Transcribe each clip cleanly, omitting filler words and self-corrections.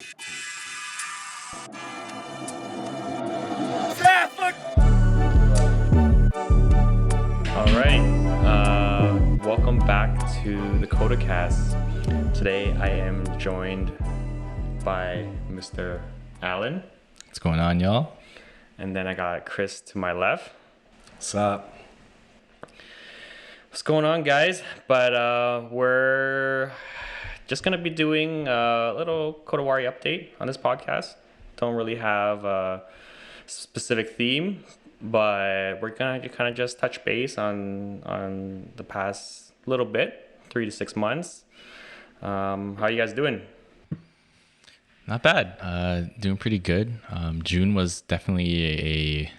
All right, welcome back to the KodaCast. Today I am joined by Mr. Allan. What's going on, y'all? And then I got Chris to my left. What's up? What's going on, guys? But we're just going to be doing a little Kodawari update on this podcast. Don't really have a specific theme, but we're going to kind of just touch base on the past little bit, 3 to 6 months. How you guys doing? Not bad. Doing pretty good. June was definitely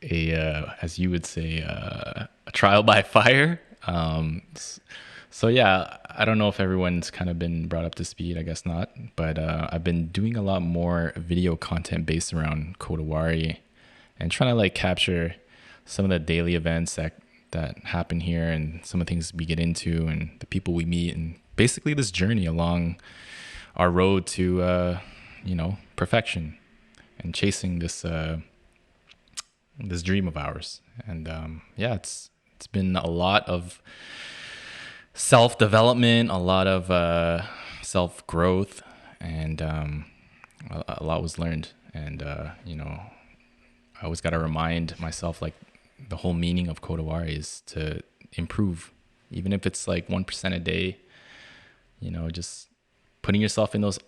a as you would say, a trial by fire. So yeah, I don't know if everyone's kind of been brought up to speed. I guess not. But I've been doing a lot more video content based around Kodawari and trying to like capture some of the daily events that happen here and some of the things we get into and the people we meet and basically this journey along our road to perfection and chasing this dream of ours. And it's been a lot of self-development, a lot of self-growth, and a lot was learned. And I always got to remind myself, like, the whole meaning of Kodawari is to improve, even if it's like 1% a day. Just putting yourself in those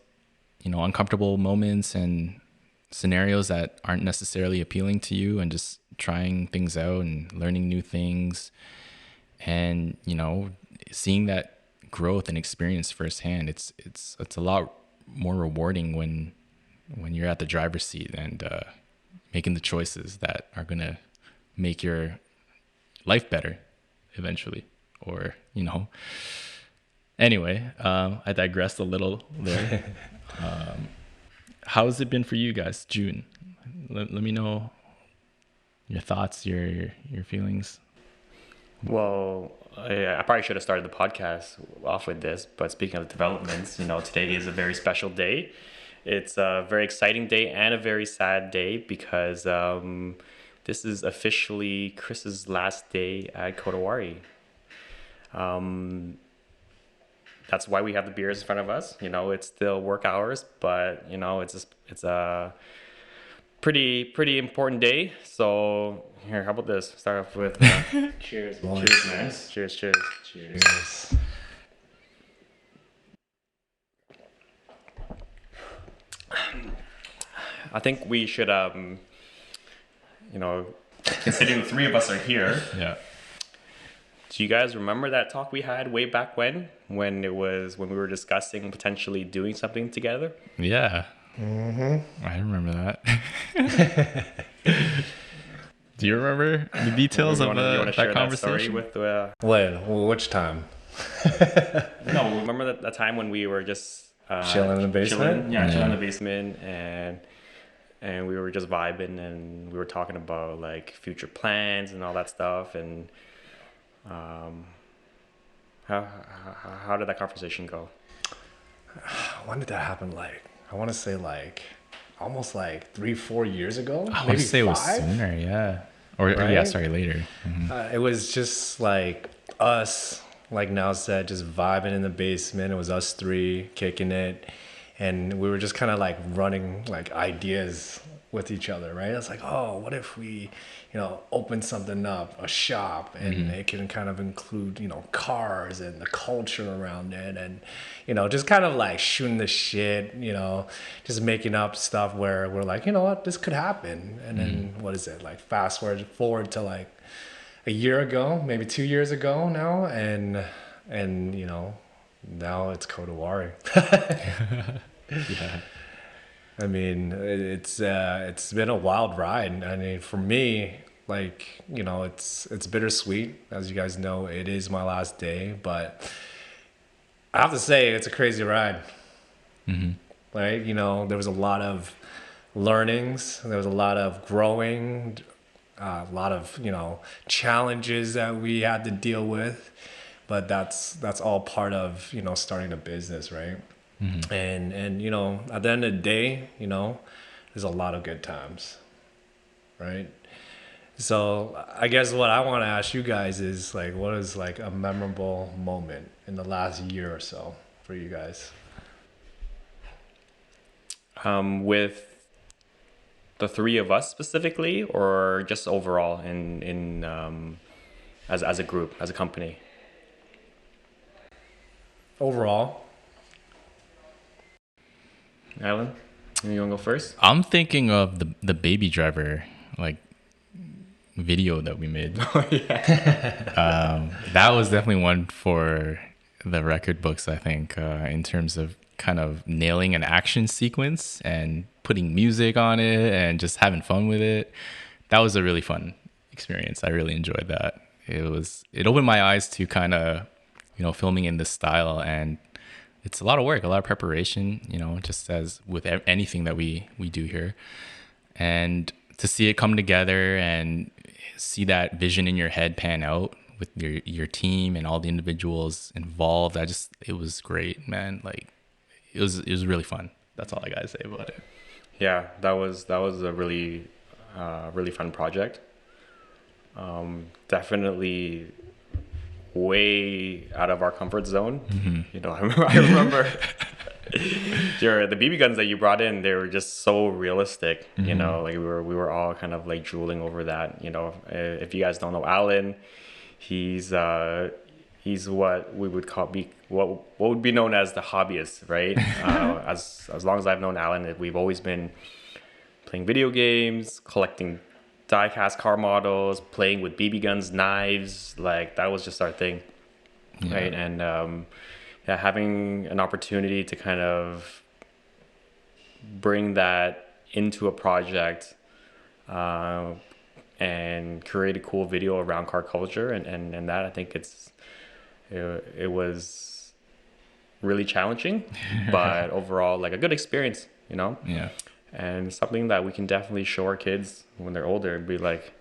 uncomfortable moments and scenarios that aren't necessarily appealing to you, and just trying things out and learning new things, and seeing that growth and experience firsthand. It's a lot more rewarding when you're at the driver's seat and making the choices that are gonna make your life better eventually, or Anyway, I digressed a little there. How has it been for you guys, June? Let me know your thoughts, your feelings. Well, I probably should have started the podcast off with this, but speaking of developments, today is a very special day. It's a very exciting day and a very sad day because this is officially Chris's last day at Kodawari. That's why we have the beers in front of us. It's still work hours, but it's a pretty important day. So here, how about this? Start off with cheers, cheers, man. Cheers. I think we should, considering the three of us are here. Yeah. Do you guys remember that talk we had way back when we were discussing potentially doing something together? Yeah. Mm-hmm. I remember that. Do you remember the details of that conversation? Which time? No, remember that time when we were just chilling in the basement? Chilling in the basement, and we were just vibing, and we were talking about like future plans and all that stuff, and how did that conversation go? When did that happen? Like, I want to say like almost like 3-4 years ago. I want to say 5? It was sooner, yeah. Or right? Yeah, sorry, later. Mm-hmm. It was just like us, like Now said, just vibing in the basement. It was us three kicking it, and we were just kind of like running like ideas with each other, right? It's like, oh, what if we, open something up, a shop, and it can kind of include, cars and the culture around it, and, just kind of like shooting the shit, just making up stuff where we're like, you know what, this could happen. And then what is it, like fast forward to like a year ago, maybe 2 years ago now, and now it's Kodawari. Yeah. I mean, it's been a wild ride. I mean, for me, like, it's bittersweet. As you guys know, it is my last day, but I have to say it's a crazy ride. Mm-hmm. Right? There was a lot of learnings. There was a lot of growing, a lot of, challenges that we had to deal with. But that's all part of, starting a business, right? And at the end of the day, there's a lot of good times, right? So I guess what I want to ask you guys is like, what is like a memorable moment in the last year or so for you guys? With the three of us specifically, or just overall in as a group, as a company? Overall. Alan, you want to go first? I'm thinking of the Baby Driver like video that we made. That was definitely one for the record books, I think, in terms of kind of nailing an action sequence and putting music on it and just having fun with it. That was a really fun experience. I really enjoyed that. It opened my eyes to kind of, filming in this style, and it's a lot of work, a lot of preparation, just as with anything that we do here. And to see it come together and see that vision in your head pan out with your team and all the individuals involved, it was great, man. Like it was really fun. That's all I gotta say about it. Yeah, that was a really really fun project. Definitely way out of our comfort zone. I remember the BB guns that you brought in, they were just so realistic. Like we were all kind of like drooling over that. If you guys don't know Allan, he's what we would call what would be known as the hobbyist, right? As long as I've known Allan, we've always been playing video games, collecting die-cast car models, playing with BB guns, knives. Like that was just our thing, right? And having an opportunity to kind of bring that into a project and create a cool video around car culture and that, I think it was really challenging, but overall like a good experience, Yeah. and something that we can definitely show our kids when they're older and be like,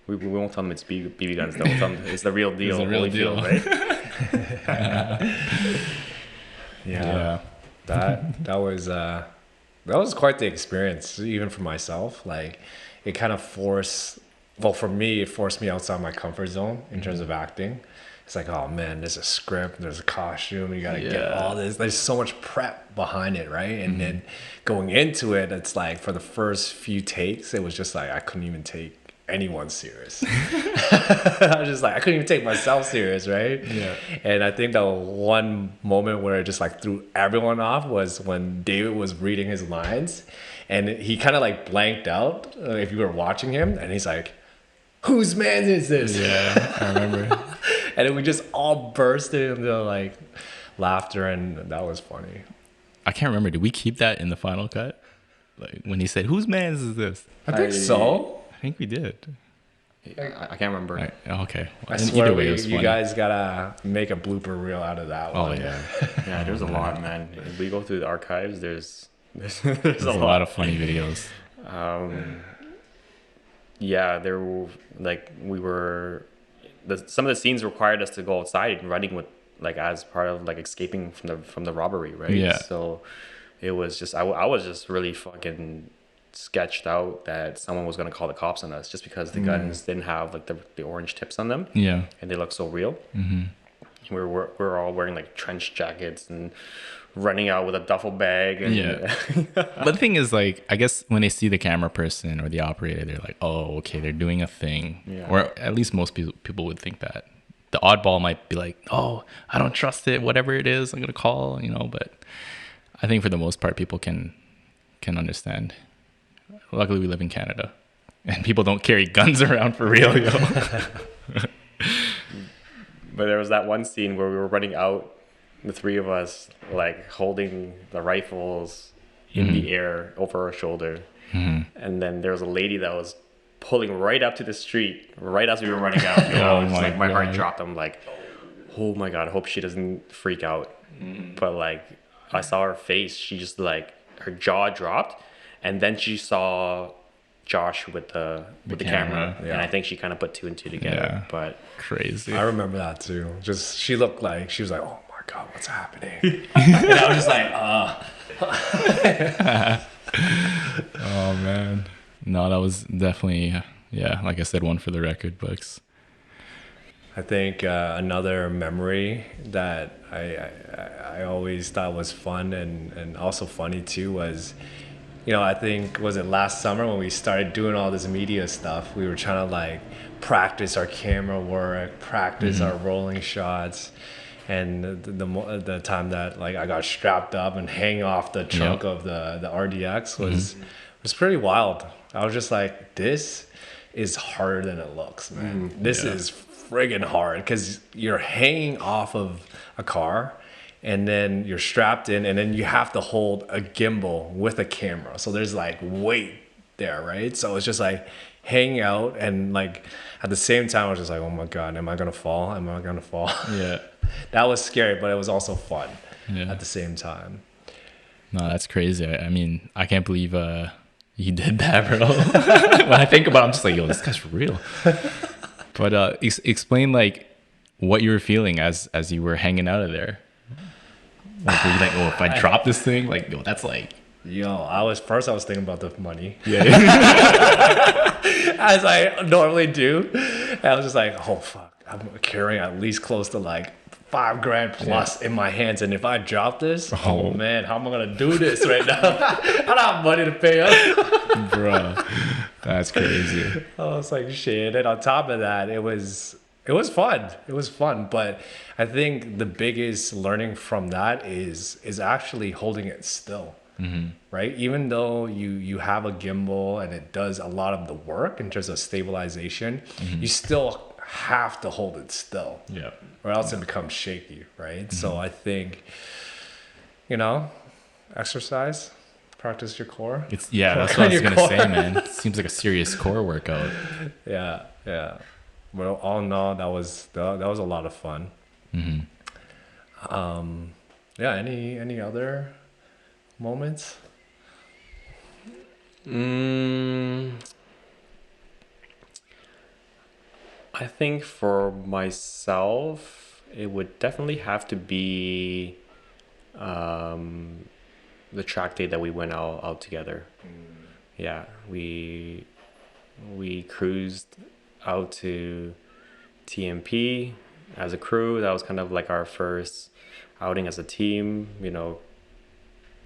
we won't tell them it's BB guns, though. We'll tell them it's the real deal. It's the real deal, right? Yeah. That was quite the experience, even for myself. Like it kind of for me, it forced me outside my comfort zone in terms of acting. It's like, oh man, there's a script, there's a costume, you gotta get all this. There's so much prep behind it, right? And then going into it, it's like for the first few takes, it was just like I couldn't even take anyone serious. I was just like, I couldn't even take myself serious, right? Yeah. And I think the one moment where it just like threw everyone off was when David was reading his lines, and he kind of like blanked out if you were watching him, and he's like, whose man is this? Yeah, I remember. And then we just all bursted into like laughter, and that was funny. I can't remember. Did we keep that in the final cut? Like when he said, "Whose man's is this?" I think so. I think we did. I can't remember. Right. Okay. I And swear either way, it was you funny. guys gotta make a blooper reel out of that Oh one. yeah. Yeah, there's a lot, man. If we go through the archives, there's There's a lot of funny videos. Yeah, there were some of the scenes required us to go outside running with like as part of like escaping from the robbery, right? Yeah. So it was just I was just really fucking sketched out that someone was gonna call the cops on us just because the guns didn't have like the orange tips on them. Yeah. And they looked so real. Mm-hmm. We're all wearing like trench jackets and running out with a duffel bag. And Yeah. But the thing is, like, I guess when they see the camera person or the operator, they're like, oh, okay, they're doing a thing. Yeah. Or at least most people would think that. The oddball might be like, oh, I don't trust it. Whatever it is, I'm going to call, But I think for the most part, people can understand. Luckily, we live in Canada. And people don't carry guns around for real, yo. But there was that one scene where we were running out, the three of us, like holding the rifles in the air over our shoulder. Mm-hmm. And then there was a lady that was pulling right up to the street right as we were running out. My heart dropped. I'm like, oh my God, I hope she doesn't freak out. But like, I saw her face. She just like, her jaw dropped. And then she saw Josh with the camera. Yeah. And I think she kind of put two and two together. Yeah. But Crazy. I remember that too. Just she looked like she was like, oh my God, what's happening? And I was just like, Oh man, no, that was definitely yeah. Like I said, one for the record books. I think another memory that I always thought was fun and also funny too was, I think, was it last summer when we started doing all this media stuff? We were trying to like practice our camera work, practice our rolling shots. And the time that like I got strapped up and hang off the trunk of the RDX was pretty wild. I was just like, this is harder than it looks, man. This is friggin' hard because you're hanging off of a car and then you're strapped in and then you have to hold a gimbal with a camera. So there's like weight there, right? So it's just like hanging out and like at the same time I was just like, oh my God, am I gonna fall? Am I gonna fall? Yeah. That was scary, but it was also fun Yeah. at the same time. No, that's crazy. I mean, I can't believe you did that, bro. When I think about it, I'm just like, yo, this guy's for real. But explain like what you were feeling as you were hanging out of there. Like, were you like, oh, if I drop this thing, like, yo, that's like. Yo, I was thinking about the money. Yeah. As I normally do. And I was just like, oh fuck, I'm carrying at least close to like $5,000 plus in my hands, and if I drop this, oh man, how am I gonna do this right now? I don't have money to pay up. Bro, that's crazy. I was like, shit. And on top of that, it was fun. It was fun. But I think the biggest learning from that is actually holding it still. Right? Even though you have a gimbal and it does a lot of the work in terms of stabilization, you still have to hold it still. Yeah. Or else it becomes shaky, right? So I think, exercise, practice your core. That's what I was gonna say, man. It seems like a serious core workout. Yeah. Well, all in all, that was a lot of fun. Yeah. Any other moments? I think for myself, it would definitely have to be the track day that we went out together. Yeah, we cruised out to TMP as a crew. That was kind of like our first outing as a team,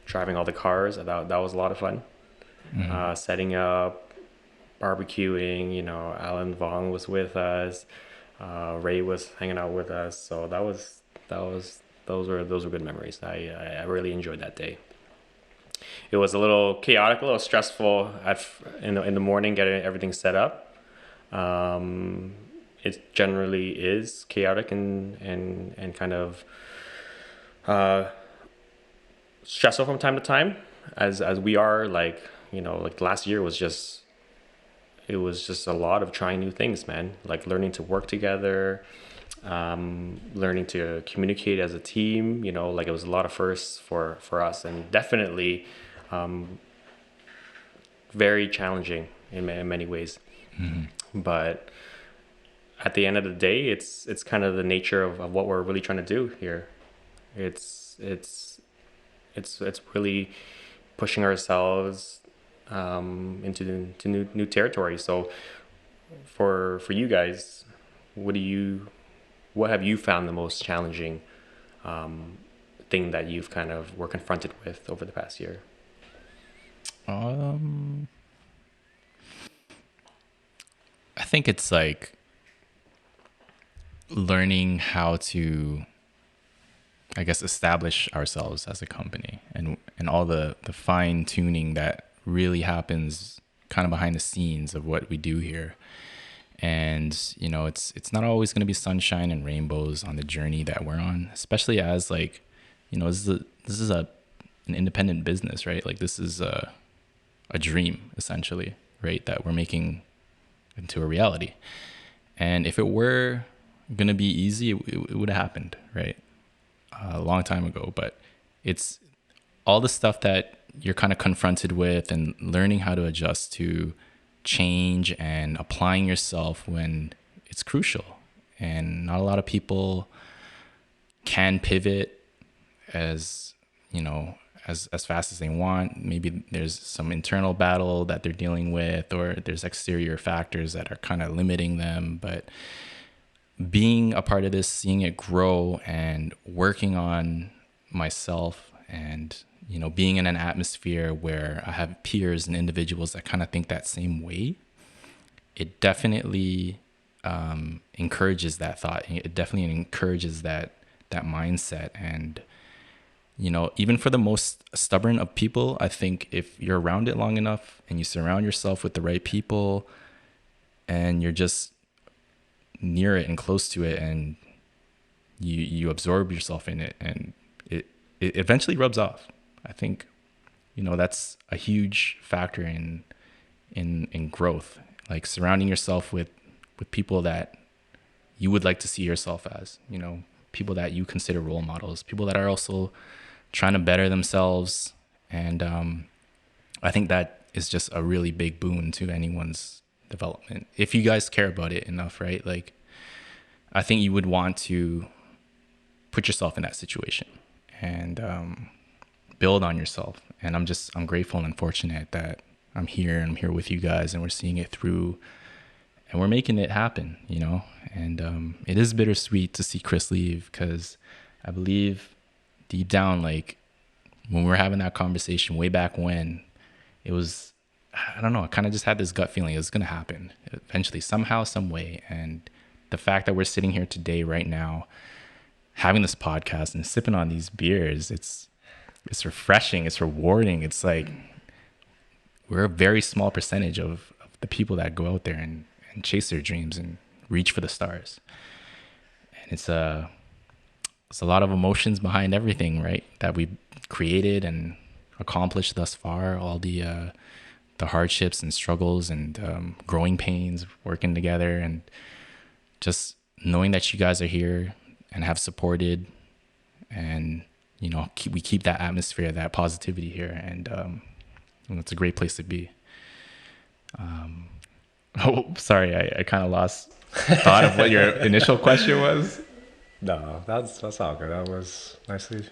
driving all the cars. That was a lot of fun. Setting up, barbecuing, Alan Vong was with us. Ray was hanging out with us. So those were good memories. I really enjoyed that day. It was a little chaotic, a little stressful in the morning, getting everything set up. It generally is chaotic and kind of stressful from time to time, as we are like last year was just a lot of trying new things, man. Like learning to work together, learning to communicate as a team. Like it was a lot of firsts for us, and definitely very challenging in many ways. But at the end of the day, it's kind of the nature of what we're really trying to do here. It's really pushing ourselves into new territory. So for you guys, what have you found the most challenging thing that you've kind of were confronted with over the past year? I think it's like learning how to, I guess, establish ourselves as a company and all the fine tuning that really happens kind of behind the scenes of what we do here. And, it's not always going to be sunshine and rainbows on the journey that we're on, especially as like, this is an independent business, right? Like this is a dream essentially, right? That we're making into a reality. And if it were going to be easy, it would have happened, right? A long time ago. But it's all the stuff that you're kind of confronted with and learning how to adjust to change and applying yourself when it's crucial. And not a lot of people can pivot as, you know, as fast as they want. Maybe there's some internal battle that they're dealing with, or there's exterior factors that are kind of limiting them. But being a part of this, seeing it grow and working on myself, and, you know, being in an atmosphere where I have peers and individuals that kind of think that same way, it definitely encourages that thought. It definitely encourages that mindset. And, you know, even for the most stubborn of people, I think if you're around it long enough and you surround yourself with the right people and you're just near it and close to it, and you absorb yourself in it, and it eventually rubs off. I think, you know, that's a huge factor in growth, like surrounding yourself with people that you would like to see yourself as, you know, people that you consider role models, people that are also trying to better themselves. And I think that is just a really big boon to anyone's development, if you guys care about it enough, right? Like, I think you would want to put yourself in that situation and build on yourself. And I'm grateful and fortunate that I'm here with you guys, and we're seeing it through, and we're making it happen, you know. And it is bittersweet to see Chris leave, because I believe deep down, like, when we were having that conversation way back when, it was, I don't know, I kind of just had this gut feeling it was going to happen eventually, somehow, some way. And the fact that we're sitting here today, right now, having this podcast and sipping on these beers, it's refreshing, it's rewarding. It's like, we're a very small percentage of the people that go out there and chase their dreams and reach for the stars. And it's a lot of emotions behind everything, right, that we've created and accomplished thus far. All the hardships and struggles and growing pains, working together, and just knowing that you guys are here and have supported, and, you know, we keep that atmosphere, that positivity here, and it's a great place to be. Oh, sorry, I kind of lost thought of what your initial question was. No, that's all good. That was nicely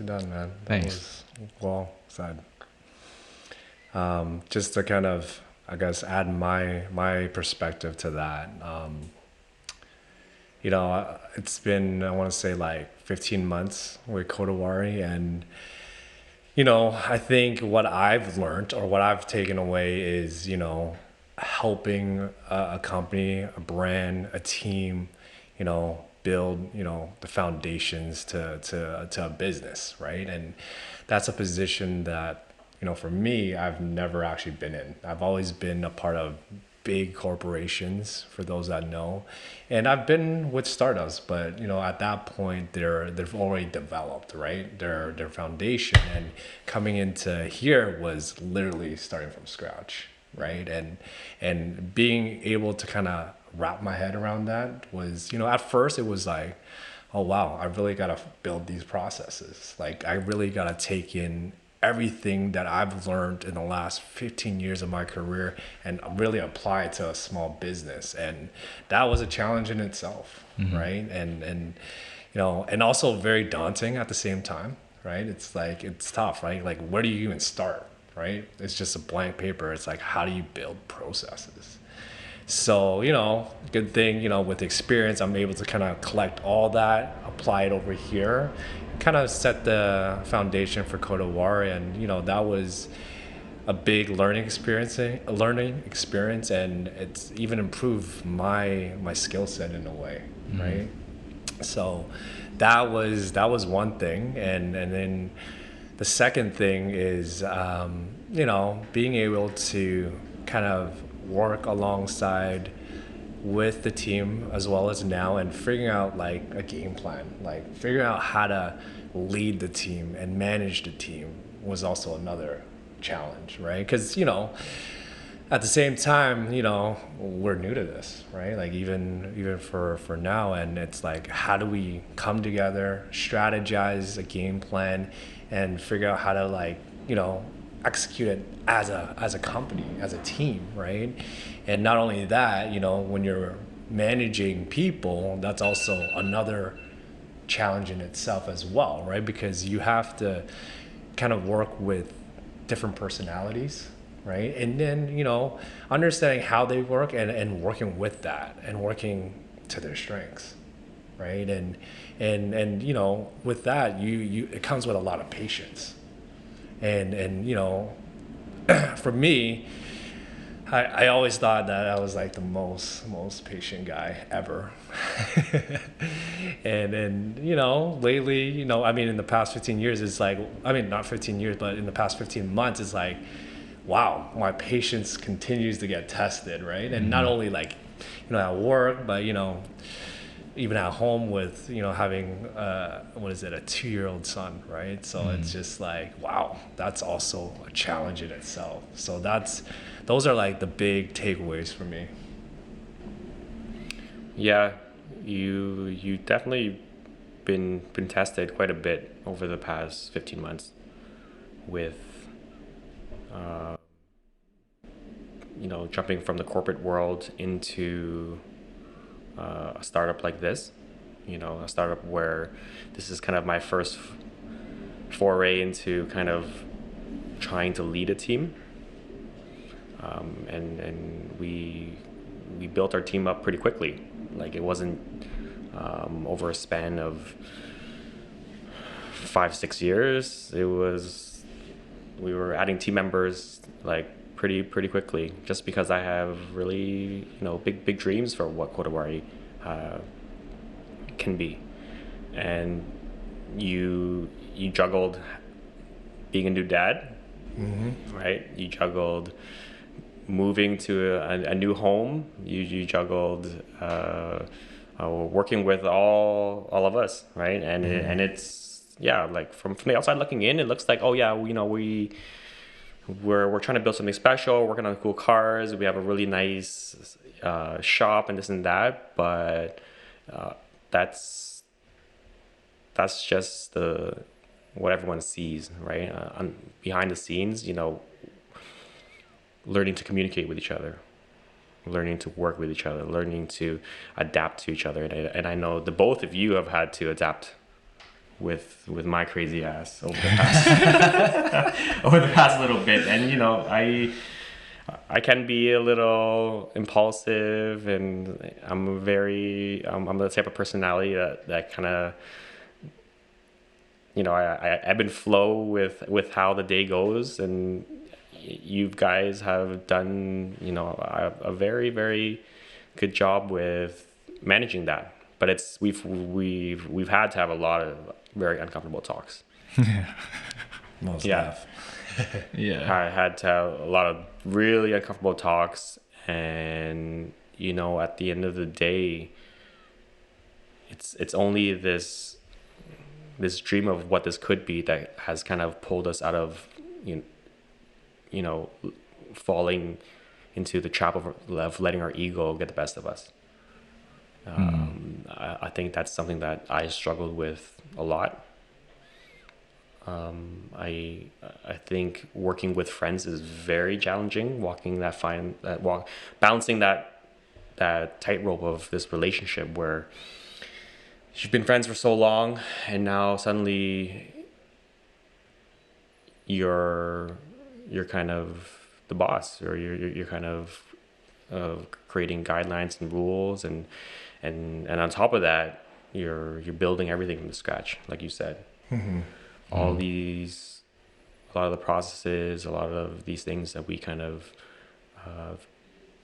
done, man. Thanks. That was well said. Just to kind of, I guess, add my perspective to that. You know, it's been, I want to say, like 15 months with Kodawari, and, you know, I think what I've learned, or what I've taken away, is, you know, helping a company, a brand, a team, you know, build, you know, the foundations to a business, right? And that's a position that, you know, for me, I've never actually been in. I've always been a part of big corporations, for those that know, and I've been with startups, but, you know, at that point they've already developed, right, their foundation, and coming into here was literally starting from scratch, right? And being able to kind of wrap my head around that was, you know, at first it was like, oh wow, I really got to build these processes, like I really got to take in everything that I've learned in the last 15 years of my career and really apply it to a small business. And that was a challenge in itself, right? And you know, and also very daunting at the same time, right? It's like, it's tough, right? Like, where do you even start, right? It's just a blank paper. It's like, how do you build processes? So, you know, good thing, you know, with experience, I'm able to kind of collect all that, apply it over here, kind of set the foundation for Kodawari. And, you know, that was a big learning experience, and it's even improved my skill set in a way, right? So that was one thing. And then the second thing is, you know, being able to kind of work alongside with the team as well as now, and figuring out like a game plan, like figuring out how to lead the team and manage the team was also another challenge, right? Because, you know, at the same time, you know, we're new to this, right? Like even for now, and it's like, how do we come together, strategize a game plan, and figure out how to, like, you know, execute it as a company, as a team, right? And not only that, you know, when you're managing people, that's also another challenge in itself as well, right? Because you have to kind of work with different personalities, right? And then, understanding how they work and working with that and working to their strengths, right? And with that, you it comes with a lot of patience. And for me, I always thought that I was like the most patient guy ever. And then, lately, I mean, in the past 15 years, it's like, I mean, not 15 years, but in the past 15 months, it's like, wow, my patience continues to get tested, right? And not only like, at work, but, even at home with, having, what is it, a 2-year-old son, right? So it's just like, wow, that's also a challenge in itself. So those are like the big takeaways for me. Yeah, you definitely been tested quite a bit over the past 15 months with jumping from the corporate world into a startup like this. A startup where this is kind of my first foray into kind of trying to lead a team. And we built our team up pretty quickly. Like, it wasn't over a span of 5-6 years. We were adding team members like pretty quickly, just because I have really big dreams for what Kodawari can be. And you juggled being a new dad, right? You juggled moving to a new home. You juggled working with all of us, right? And and it's like from the outside looking in, it looks like, oh yeah, we're trying to build something special, working on cool cars. We have a really nice shop and this and that, but that's just what everyone sees, right? Behind the scenes, learning to communicate with each other, learning to work with each other, learning to adapt to each other. And I know the both of you have had to adapt with my crazy ass over the past over the past little bit. And I can be a little impulsive, and I'm the type of personality that kind of I ebb and flow with how the day goes. And you guys have done a very, very good job with managing that. But we've had to have a lot of very uncomfortable talks. Most Yeah. Yeah. I had to have a lot of really uncomfortable talks, and at the end of the day, it's only this dream of what this could be that has kind of pulled us out of falling into the trap of letting our ego get the best of us. I think that's something that I struggled with a lot. I think working with friends is very challenging. Balancing that tightrope of this relationship where you've been friends for so long, and now suddenly you're kind of the boss, or you're kind of creating guidelines and rules, and on top of that, you're building everything from scratch, like you said. A lot of the processes, a lot of these things that we kind of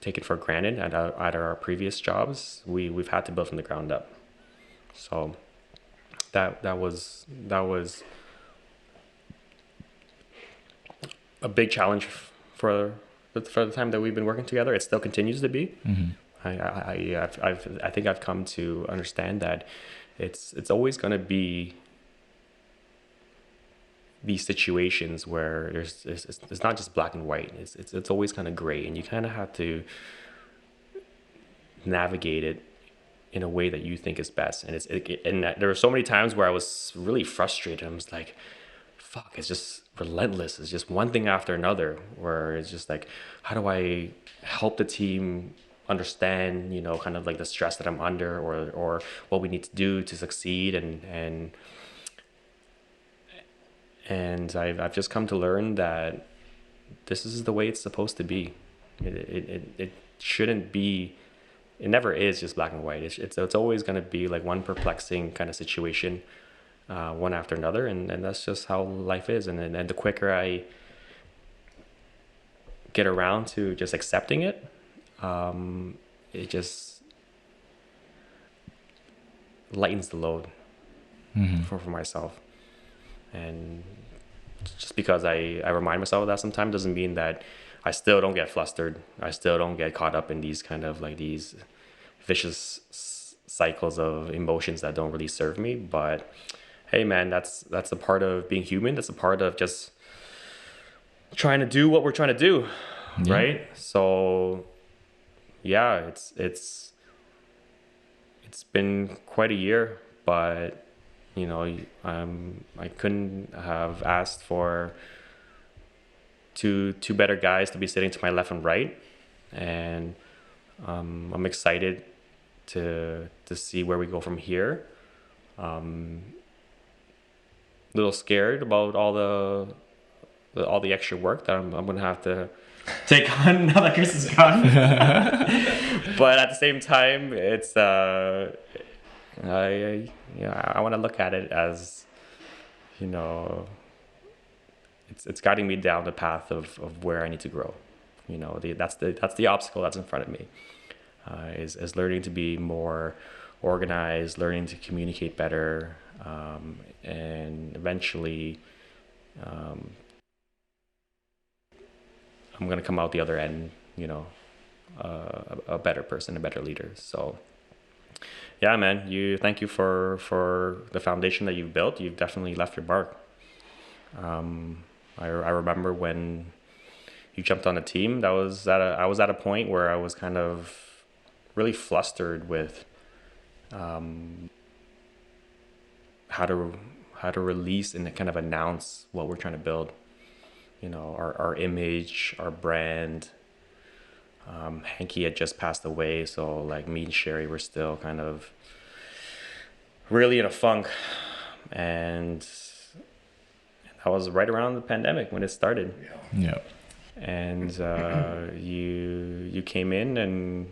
taken for granted at our previous jobs, we've had to build from the ground up. So that was a big challenge for the time that we've been working together. It still continues to be. I think I've come to understand that it's always going to be these situations where it's not just black and white. It's always kind of gray, and you kind of have to navigate it in a way that you think is best. And there were so many times where I was really frustrated. I was like, fuck, it's just relentless. It's just one thing after another, where it's just like, how do I help the team understand, kind of like the stress that I'm under, or what we need to do to succeed, and I've just come to learn that this is the way it's supposed to be. It shouldn't be. It never is just black and white. It's always going to be like one perplexing kind of situation, one after another, and that's just how life is. And the quicker I get around to just accepting it, it just lightens the load for myself. And just because I remind myself of that sometimes doesn't mean that I still don't get flustered. I still don't get caught up in these kind of like these vicious cycles of emotions that don't really serve me. But hey, man, that's a part of being human. That's a part of just trying to do what we're trying to do, right? So yeah, it's been quite a year, but I couldn't have asked for two better guys to be sitting to my left and right, and I'm excited to see where we go from here. A little scared about all the extra work that I'm gonna have to take on now that Chris is gone. But at the same time, it's I want to look at it as, it's guiding me down the path of where I need to grow. That's the obstacle that's in front of me, is learning to be more organized, learning to communicate better, and eventually I'm gonna come out the other end, a better person, a better leader. So yeah, man, thank you for the foundation that you've built. You've definitely left your mark. I remember when you jumped on the team, I was at a point where I was kind of really flustered with how to release and kind of announce what we're trying to build. Our image, our brand. Hanky had just passed away, so like me and Sherry were still kind of really in a funk, and that was right around the pandemic when it started. Yeah. And you came in and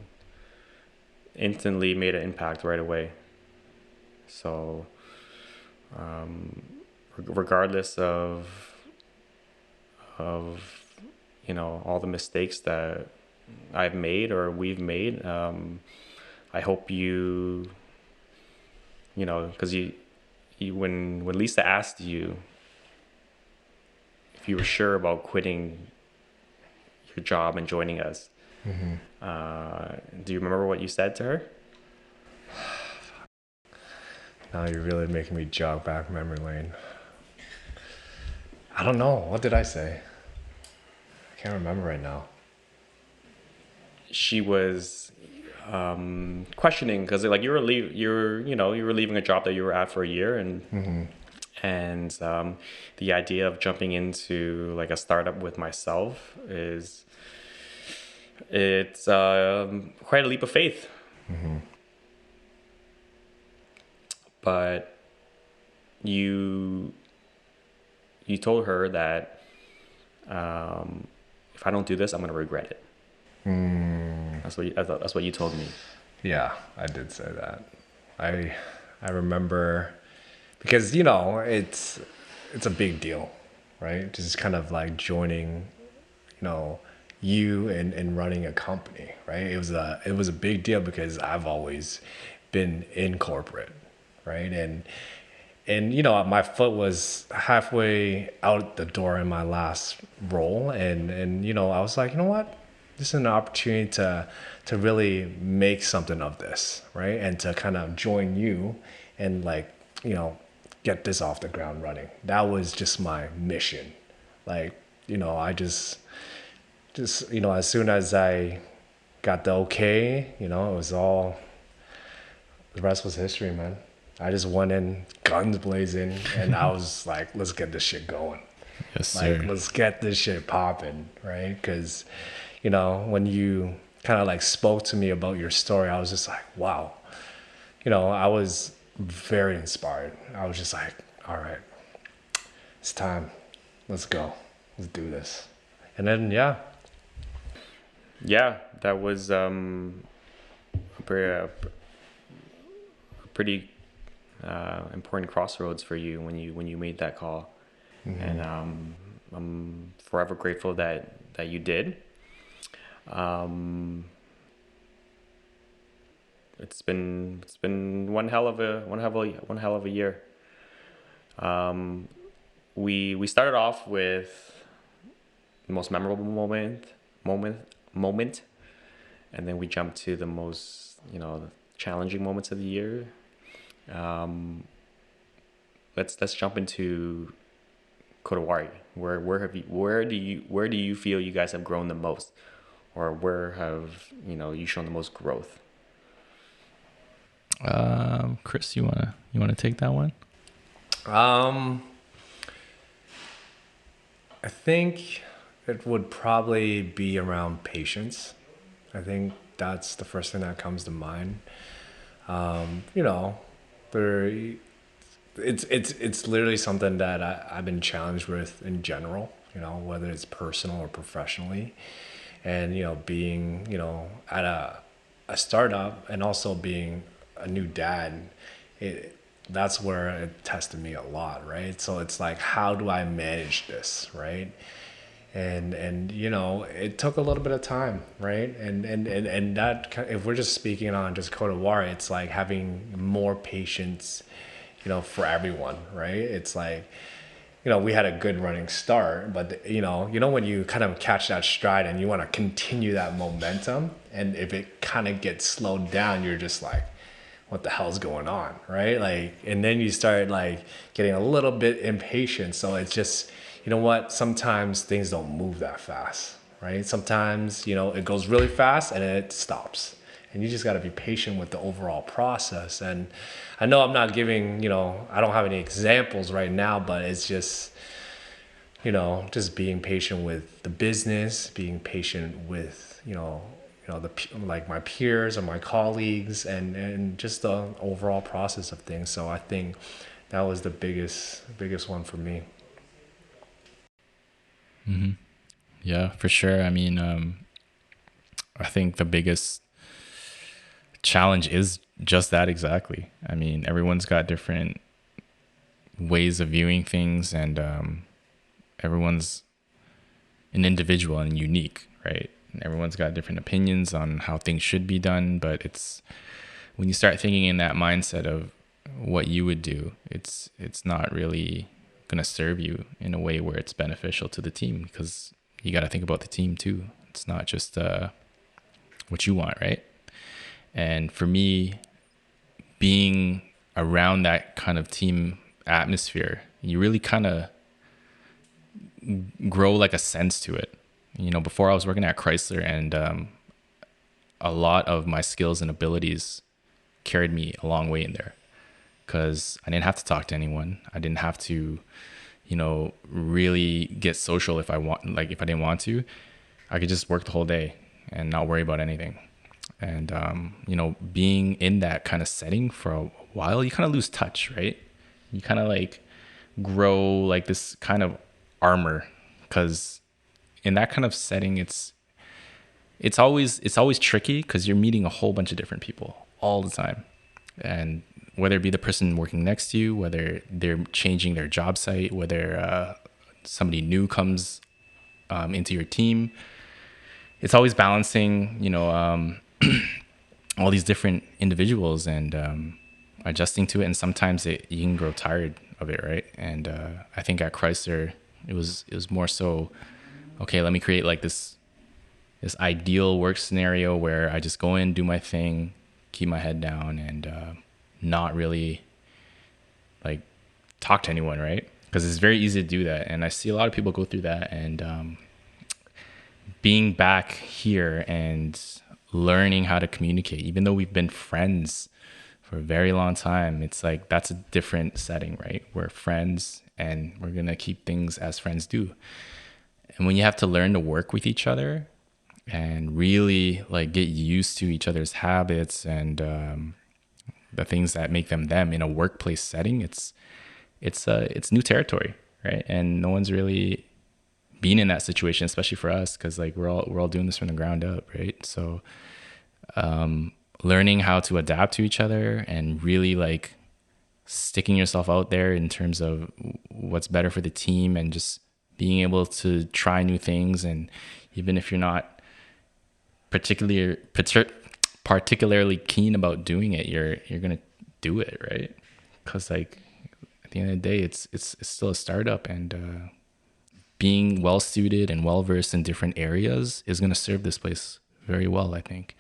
instantly made an impact right away. So regardless of all the mistakes that I've made or we've made, I hope because you when Lisa asked you if you were sure about quitting your job and joining us, do you remember what you said to her? Now you're really making me jog back memory lane. I don't know. What did I say? I can't remember right now. She was questioning because like you were leaving a job that you were at for a year, and the idea of jumping into like a startup with myself it's quite a leap of faith. But you told her that if I don't do this, I'm gonna regret it. That's what you told me. Yeah, I did say that. I remember because it's a big deal, right? Just kind of like joining, you and running a company, right? It was a big deal because I've always been in corporate, right? And my foot was halfway out the door in my last role, and I was like, you know what? This is an opportunity to really make something of this, right? And to kind of join you and like, get this off the ground running. That was just my mission. Like, I just as soon as I got the okay, it was all, the rest was history, man. I just went in guns blazing and I was like, let's get this shit going. Yes, sir. Like, let's get this shit popping, right? Because, when you kind of like spoke to me about your story, I was just like, wow. I was very inspired. I was just like, all right, it's time. Let's go. Let's do this. And then, yeah. Yeah, that was a pretty important crossroads for you when you made that call. And I'm forever grateful that you did. It's been one hell of a year. We started off with the most memorable moment, and then we jumped to the most challenging moments of the year. Let's jump into Kodawari. Where do you feel you guys have grown the most, or where have you shown the most growth? Chris, you wanna take that one? I think it would probably be around patience. I think that's the first thing that comes to mind. There, it's literally something that I've been challenged with in general. Whether it's personal or professionally, and being at a startup and also being a new dad, that's where it tested me a lot, right? So it's like, how do I manage this, right? And it took a little bit of time, right? And that, if we're just speaking on just Kodawari, it's like having more patience, for everyone, right? It's like, we had a good running start, but when you kind of catch that stride and you want to continue that momentum, and if it kind of gets slowed down, you're just like, what the hell's going on, right? Like, and then you start like getting a little bit impatient. So it's just, sometimes things don't move that fast, right? Sometimes, it goes really fast and it stops. And you just got to be patient with the overall process. And I know I'm not giving, I don't have any examples right now, but it's just, just being patient with the business, being patient with, like my peers or my colleagues, and just the overall process of things. So I think that was the biggest one for me. Mm-hmm. Yeah, for sure. I mean, I think the biggest challenge is just that exactly. I mean, everyone's got different ways of viewing things, and everyone's an individual and unique, right? And everyone's got different opinions on how things should be done, but it's when you start thinking in that mindset of what you would do, it's not really going to serve you in a way where it's beneficial to the team, because you got to think about the team too. It's not just what you want, right? And for me, being around that kind of team atmosphere, you really kind of grow like a sense to it. Before I was working at Chrysler, and a lot of my skills and abilities carried me a long way in there, because I didn't have to talk to anyone. I didn't have to, really get social if I didn't want to. I could just work the whole day and not worry about anything. And, being in that kind of setting for a while, you kind of lose touch, right? You kind of like grow like this kind of armor, because in that kind of setting, it's always tricky, because you're meeting a whole bunch of different people all the time. And whether it be the person working next to you, whether they're changing their job site, whether somebody new comes into your team, it's always balancing, all these different individuals, and adjusting to it. And sometimes you can grow tired of it, right? And I think at Chrysler, it was more so, okay, let me create like this ideal work scenario where I just go in, do my thing, keep my head down, and not really like talk to anyone, right? Because it's very easy to do that, and I see a lot of people go through that. And being back here and learning how to communicate, even though we've been friends for a very long time, it's like that's a different setting, right? We're friends and we're gonna keep things as friends do. And when you have to learn to work with each other, and really like get used to each other's habits and the things that make them them in a workplace setting. It's new territory, right? And no one's really been in that situation, especially for us, because like we're all doing this from the ground up, right? So learning how to adapt to each other and really like sticking yourself out there in terms of what's better for the team, and just being able to try new things. And even if you're not particularly keen about doing it, you're gonna do it, right? Because like at the end of the day, it's still a startup, and being well suited and well versed in different areas is gonna serve this place very well, I think.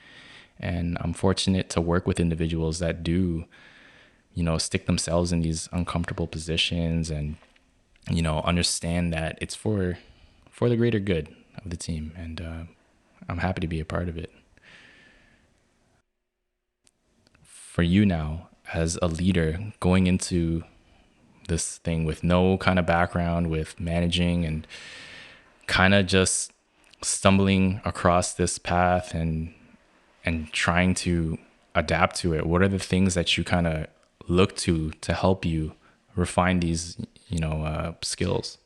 And I'm fortunate to work with individuals that do, stick themselves in these uncomfortable positions, and understand that it's for the greater good of the team. And I'm happy to be a part of it. For you now, as a leader, going into this thing with no kind of background with managing, and kind of just stumbling across this path and trying to adapt to it, what are the things that you kind of look to help you refine these skills?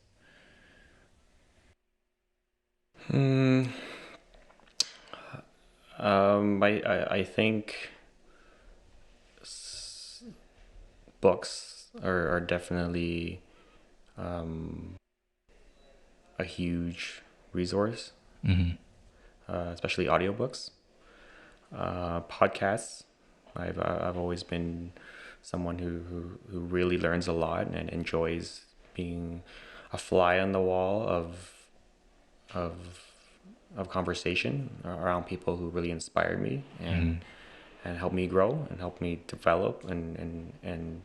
I think books are definitely a huge resource, especially audiobooks, podcasts. I've always been someone who really learns a lot and enjoys being a fly on the wall of of conversation around people who really inspired me and helped me grow and helped me develop and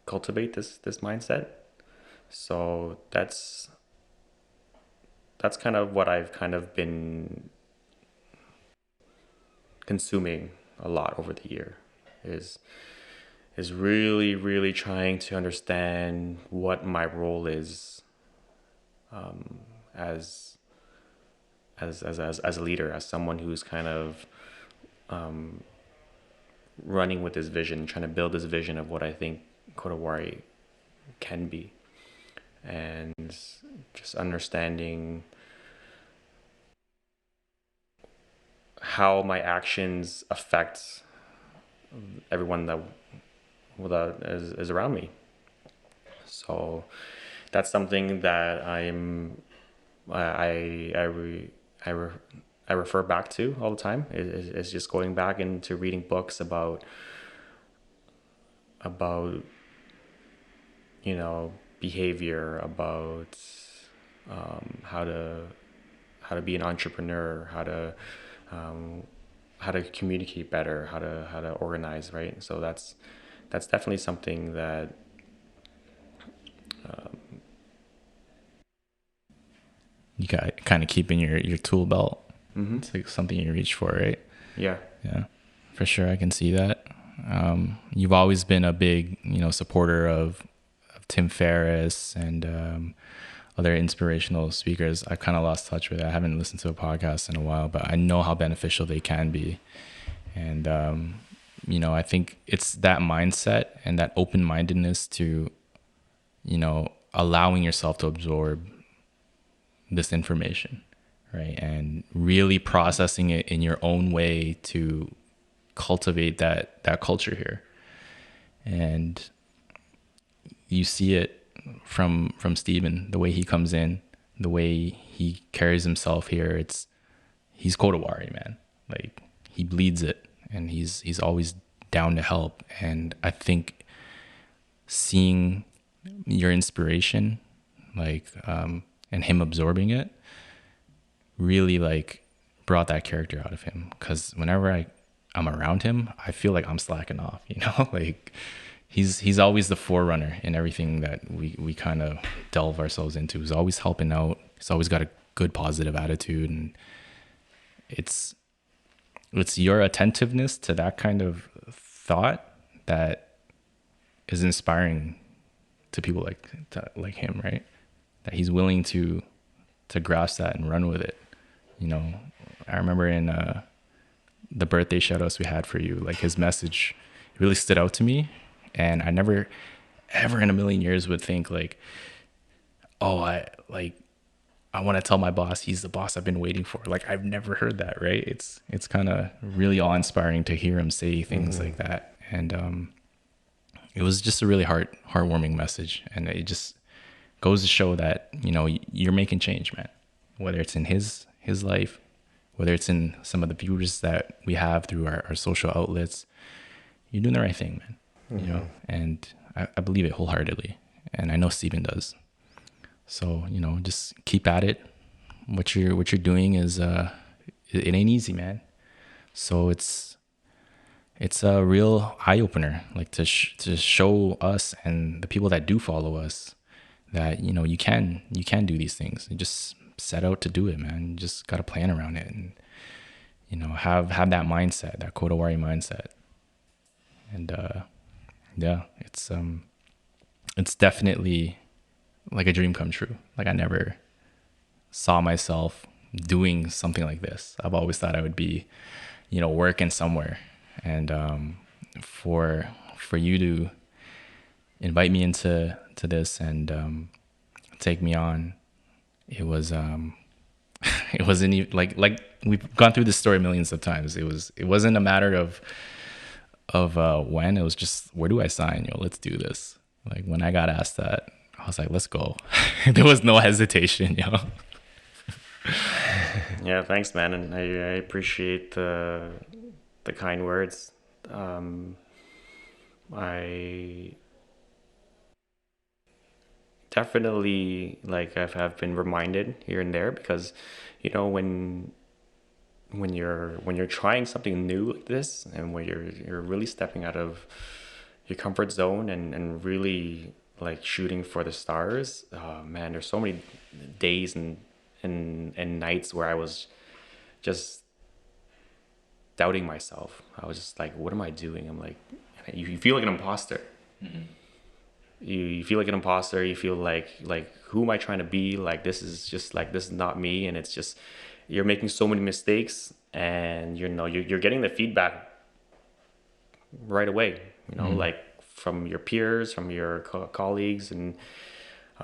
cultivate this mindset. So that's kind of what I've kind of been consuming a lot over the year, is really really trying to understand what my role is, as a leader, as someone who's kind of running with this vision, trying to build this vision of what I think Kodawari can be, and just understanding how my actions affect everyone that is around me. So that's something that I refer back to all the time. Is just going back into reading books about behavior, about how to be an entrepreneur, how to communicate better, how to organize, right? So that's definitely something that you got kind of keep in your tool belt. It's like something you reach for, right? Yeah, for sure. I can see that. You've always been a big supporter of Tim Ferriss and other inspirational speakers. I've kind of lost touch with it. I haven't listened to a podcast in a while, but I know how beneficial they can be. And I think it's that mindset and that open-mindedness to allowing yourself to absorb this information, right? And really processing it in your own way to cultivate that culture here. And you see it from Steven, the way he comes in, the way he carries himself here. He's Kodawari, man. Like, he bleeds it, and he's always down to help. And I think seeing your inspiration, and him absorbing it, really brought that character out of him. Because whenever I'm around him, I feel like I'm slacking off, he's always the forerunner in everything that we kind of delve ourselves into. He's always helping out. He's always got a good positive attitude, and it's your attentiveness to that kind of thought that is inspiring to people like him, right? That he's willing to grasp that and run with it. You know, I remember in the birthday shout outs we had for you, like his message really stood out to me. And I never ever in a million years would think like, oh, I want to tell my boss he's the boss I've been waiting for. Like I've never heard that, right? It's kind of really awe-inspiring to hear him say things like that. And it was just a really heartwarming message, and it just goes to show that, you know, you're making change, man. Whether it's in his life, whether it's in some of the viewers that we have through our social outlets, you're doing the right thing, man. You know, and I believe it wholeheartedly, and I know Steven does. So, you know, just keep at it. What you're doing is it ain't easy, man. So it's a real eye opener, like to show us and the people that do follow us that, you know, you can do these things. You just set out to do it, man. You just got to plan around it, and, you know, have that mindset, that Kodawari mindset. And yeah, it's definitely like a dream come true. Like I never saw myself doing something like this. I've always thought I would be, you know, working somewhere. And for you to invite me into this and take me on, it was it wasn't even like we've gone through this story millions of times. It wasn't a matter of when. It was just, where do I sign? Yo, let's do this. Like when I got asked that, I was like, let's go. There was no hesitation, yo. Yeah, thanks, man, and I appreciate the kind words. I definitely like have been reminded here and there, because, you know, when you're trying something new like this, and when you're really stepping out of your comfort zone and really like shooting for the stars, man, there's so many days and nights where I was just doubting myself. I was just like, what am I doing? I'm like, you feel like an imposter. Mm-hmm. You feel like an imposter. You feel like who am I trying to be? Like this is not me. And it's just, you're making so many mistakes, and you're getting the feedback right away. You know, like from your peers, from your colleagues, and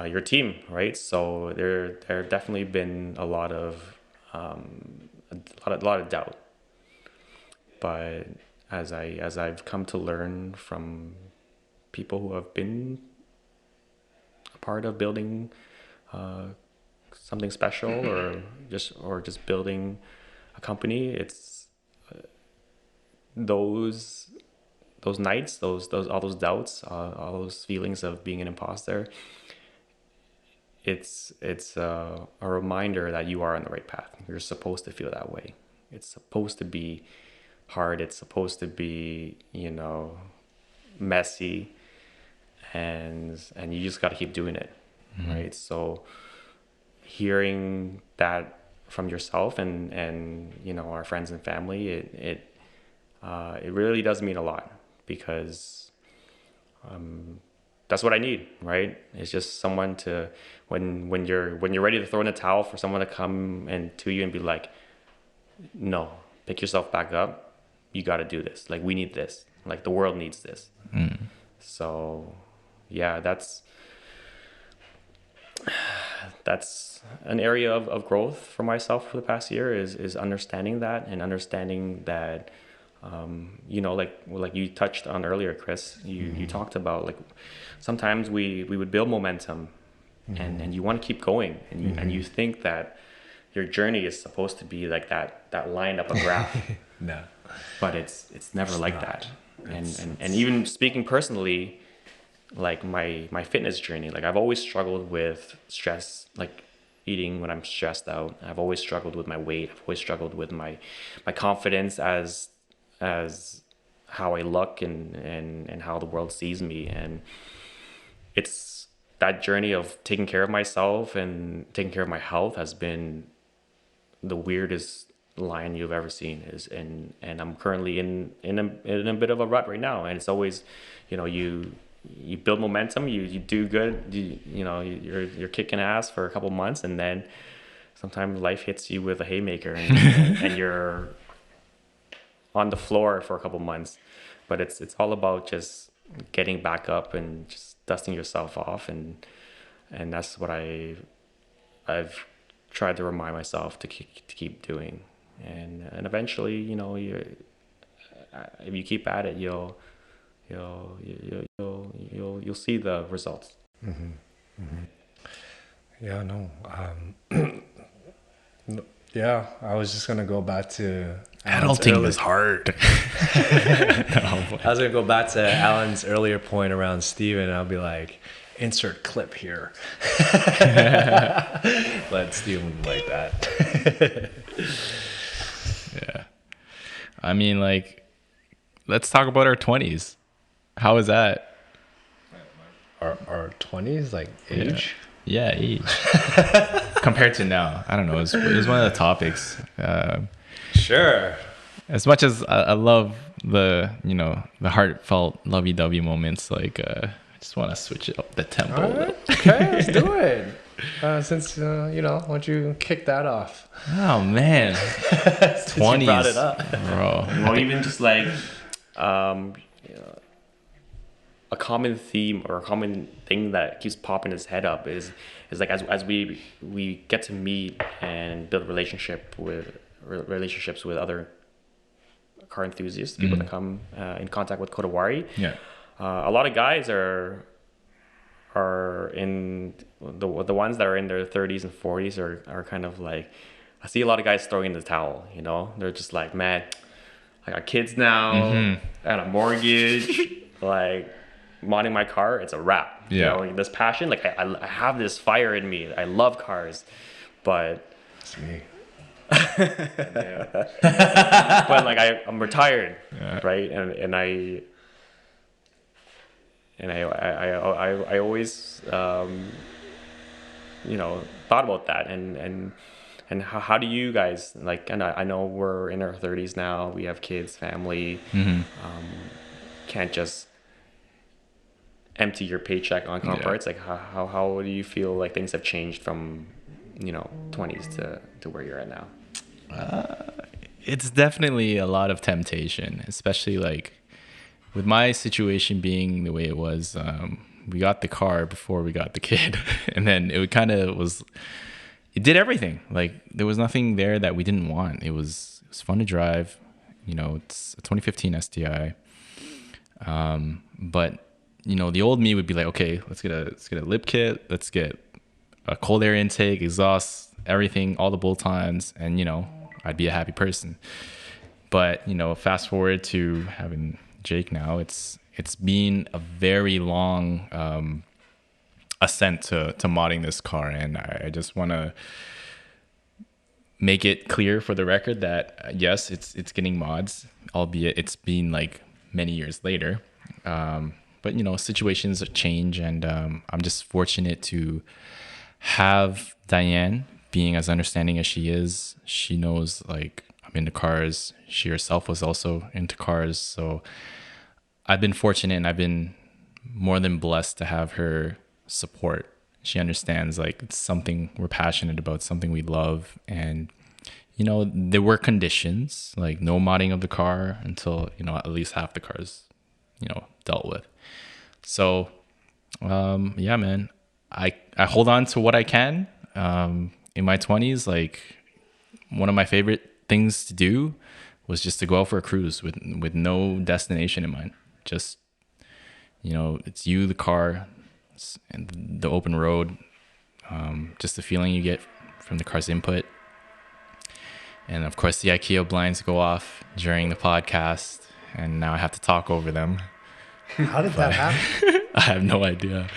your team, right? So there have definitely been a lot of doubt. But as I've come to learn from people who have been a part of building something special, or just building a company, it's those nights, those all those doubts, all those feelings of being an imposter. It's a reminder that you are on the right path. You're supposed to feel that way. It's supposed to be hard. It's supposed to be, you know, messy, and you just got to keep doing it, right? So hearing that from yourself and you know, our friends and family, it really does mean a lot, because that's what I need, right? It's just someone to, when you're ready to throw in the towel, for someone to come and to you and be like, no, pick yourself back up. You got to do this. Like, we need this. Like, the world needs this. So yeah, that's an area of growth for myself for the past year, is understanding that, and understanding that, you know, like you touched on earlier, Chris, you talked about, like, sometimes we would build momentum, and you want to keep going, and you think that your journey is supposed to be like that line up a graph. No, but it's never like that. And even speaking personally, like my fitness journey, like I've always struggled with stress, like eating when I'm stressed out. I've always struggled with my weight. I've always struggled with my confidence as how I look and how the world sees me. And it's that journey of taking care of myself and taking care of my health has been the weirdest line you've ever seen. And I'm currently in a bit of a rut right now. And it's always, you know, you build momentum, you do good, you know, you're kicking ass for a couple months, and then sometimes life hits you with a haymaker, and you're on the floor for a couple months. But it's all about just getting back up and just dusting yourself off, and that's what I've tried to remind myself to keep doing, and eventually, if you keep at it, you'll see the results. Mm-hmm. Mm-hmm. Yeah, no. Yeah, I was just gonna go back to adulting is hard. I was gonna go back to Alan's earlier point around Steven. I'll be like, insert clip here. Let Steven like that. Yeah. I mean, like, let's talk about our 20s. How is that? Our 20s, like age? Yeah, age. Compared to now. I don't know. It was one of the topics. Sure. As much as I love the heartfelt lovey-dovey moments, like, I just want to switch it up the tempo. All right. Okay, let's do it. Since, why don't you kick that off? Oh, man. 20s. You brought it up. Bro. Well, even just like a common theme or a common thing that keeps popping his head up is like as we get to meet and build relationships with other car enthusiasts, people that come in contact with Kodawari. Yeah. A lot of guys are in the ones that are in their 30s and 40s are kind of like, I see a lot of guys throwing in the towel. They're just like, man, I got kids now, I got a mortgage, like modding my car, it's a wrap. Yeah. This passion, like I have this fire in me. I love cars, but It's me. but like I'm retired, right? And I always thought about that and how do you guys like? And I know we're in our 30s now. We have kids, family. Can't just empty your paycheck on car parts. Like how do you feel like things have changed from 20s to where you're at now? It's definitely a lot of temptation, especially like with my situation being the way it was. We got the car before we got the kid, and then it did everything. Like there was nothing there that we didn't want. It was fun to drive. It's a 2015 STI. But the old me would be like, okay, let's get a lip kit, let's get a cold air intake, exhaust, everything, all the bolt-ons, and I'd be a happy person. But fast forward to having Jake now, it's been a very long ascent to modding this car, and I just want to make it clear for the record that yes, it's getting mods, albeit it's been like many years later. But situations change, and I'm just fortunate to have Diane, being as understanding as she is. She knows like I'm into cars. She herself was also into cars, so I've been fortunate, and I've been more than blessed to have her support. She understands like it's something we're passionate about, something we love, and there were conditions like no modding of the car until at least half the cars dealt with. So yeah, man, I hold on to what I can. In my 20s, like one of my favorite things to do was just to go out for a cruise with no destination in mind. Just it's you, the car, and the open road, just the feeling you get from the car's input. And of course the IKEA blinds go off during the podcast, and now I have to talk over them. How did that happen? I have no idea.